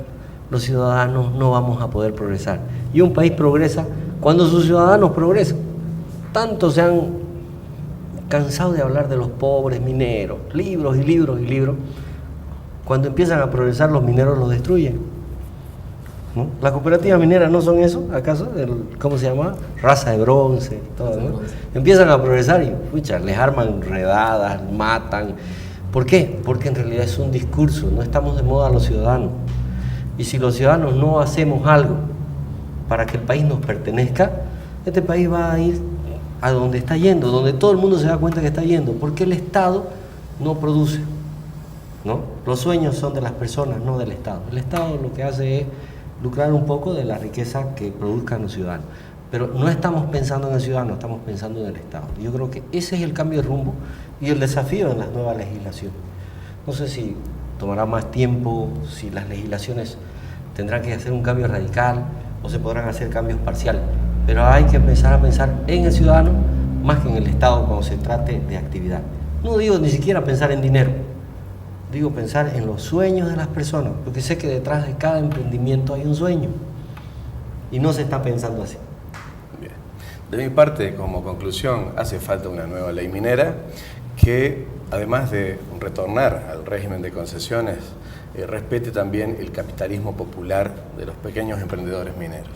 S3: los ciudadanos no vamos a poder progresar. Y un país progresa cuando sus ciudadanos progresan. Tanto se han cansado de hablar de los pobres mineros, libros y libros y libros. Cuando empiezan a progresar, los mineros los destruyen, ¿no? Las cooperativas mineras no son eso, ¿acaso? ¿Cómo se llama? Raza de bronce, todo, ¿no? Empiezan a progresar y, pucha, les arman redadas, matan. ¿Por qué? Porque en realidad es un discurso, no estamos de moda los ciudadanos. Y si los ciudadanos no hacemos algo para que el país nos pertenezca, este país va a ir a donde está yendo, donde todo el mundo se da cuenta que está yendo, porque el Estado no produce, ¿no? Los sueños son de las personas, no del Estado. El Estado lo que hace es lucrar un poco de la riqueza que produzcan los ciudadanos. Pero no estamos pensando en el ciudadano, estamos pensando en el Estado. Yo creo que ese es el cambio de rumbo y el desafío en las nuevas legislaciones. No sé si tomará más tiempo, si las legislaciones tendrán que hacer un cambio radical o se podrán hacer cambios parciales, pero hay que empezar a pensar en el ciudadano más que en el Estado cuando se trate de actividad. No digo ni siquiera pensar en dinero, digo pensar en los sueños de las personas, porque sé que detrás de cada emprendimiento hay un sueño y no se está pensando así.
S2: Bien. De mi parte, como conclusión, hace falta una nueva ley minera que, además de retornar al régimen de concesiones, respete también el capitalismo popular de los pequeños emprendedores mineros.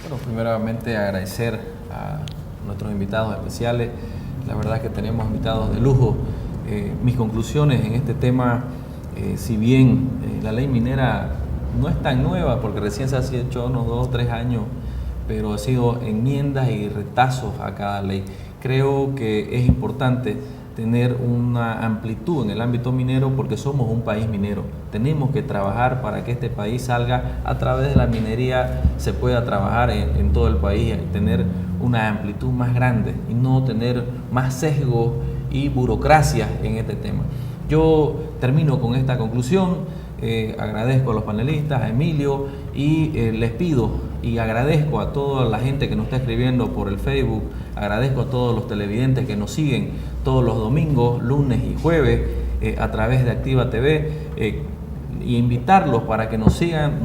S1: Bueno, primeramente agradecer a nuestros invitados especiales. La verdad es que tenemos invitados de lujo. Mis conclusiones en este tema, si bien la ley minera no es tan nueva, porque recién se ha hecho unos 2 o 3 años, pero ha sido enmiendas y retazos a cada ley. Creo que es importante tener una amplitud en el ámbito minero porque somos un país minero. Tenemos que trabajar para que este país salga a través de la minería, se pueda trabajar en todo el país y tener una amplitud más grande y no tener más sesgo y burocracia en este tema. Yo termino con esta conclusión. Agradezco a los panelistas, a Emilio, y les pido y agradezco a toda la gente que nos está escribiendo por el Facebook, agradezco a todos los televidentes que nos siguen todos los domingos, lunes y jueves a través de Activa TV, y invitarlos para que nos sigan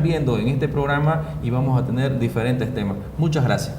S1: viendo en este programa y vamos a tener diferentes temas. Muchas gracias.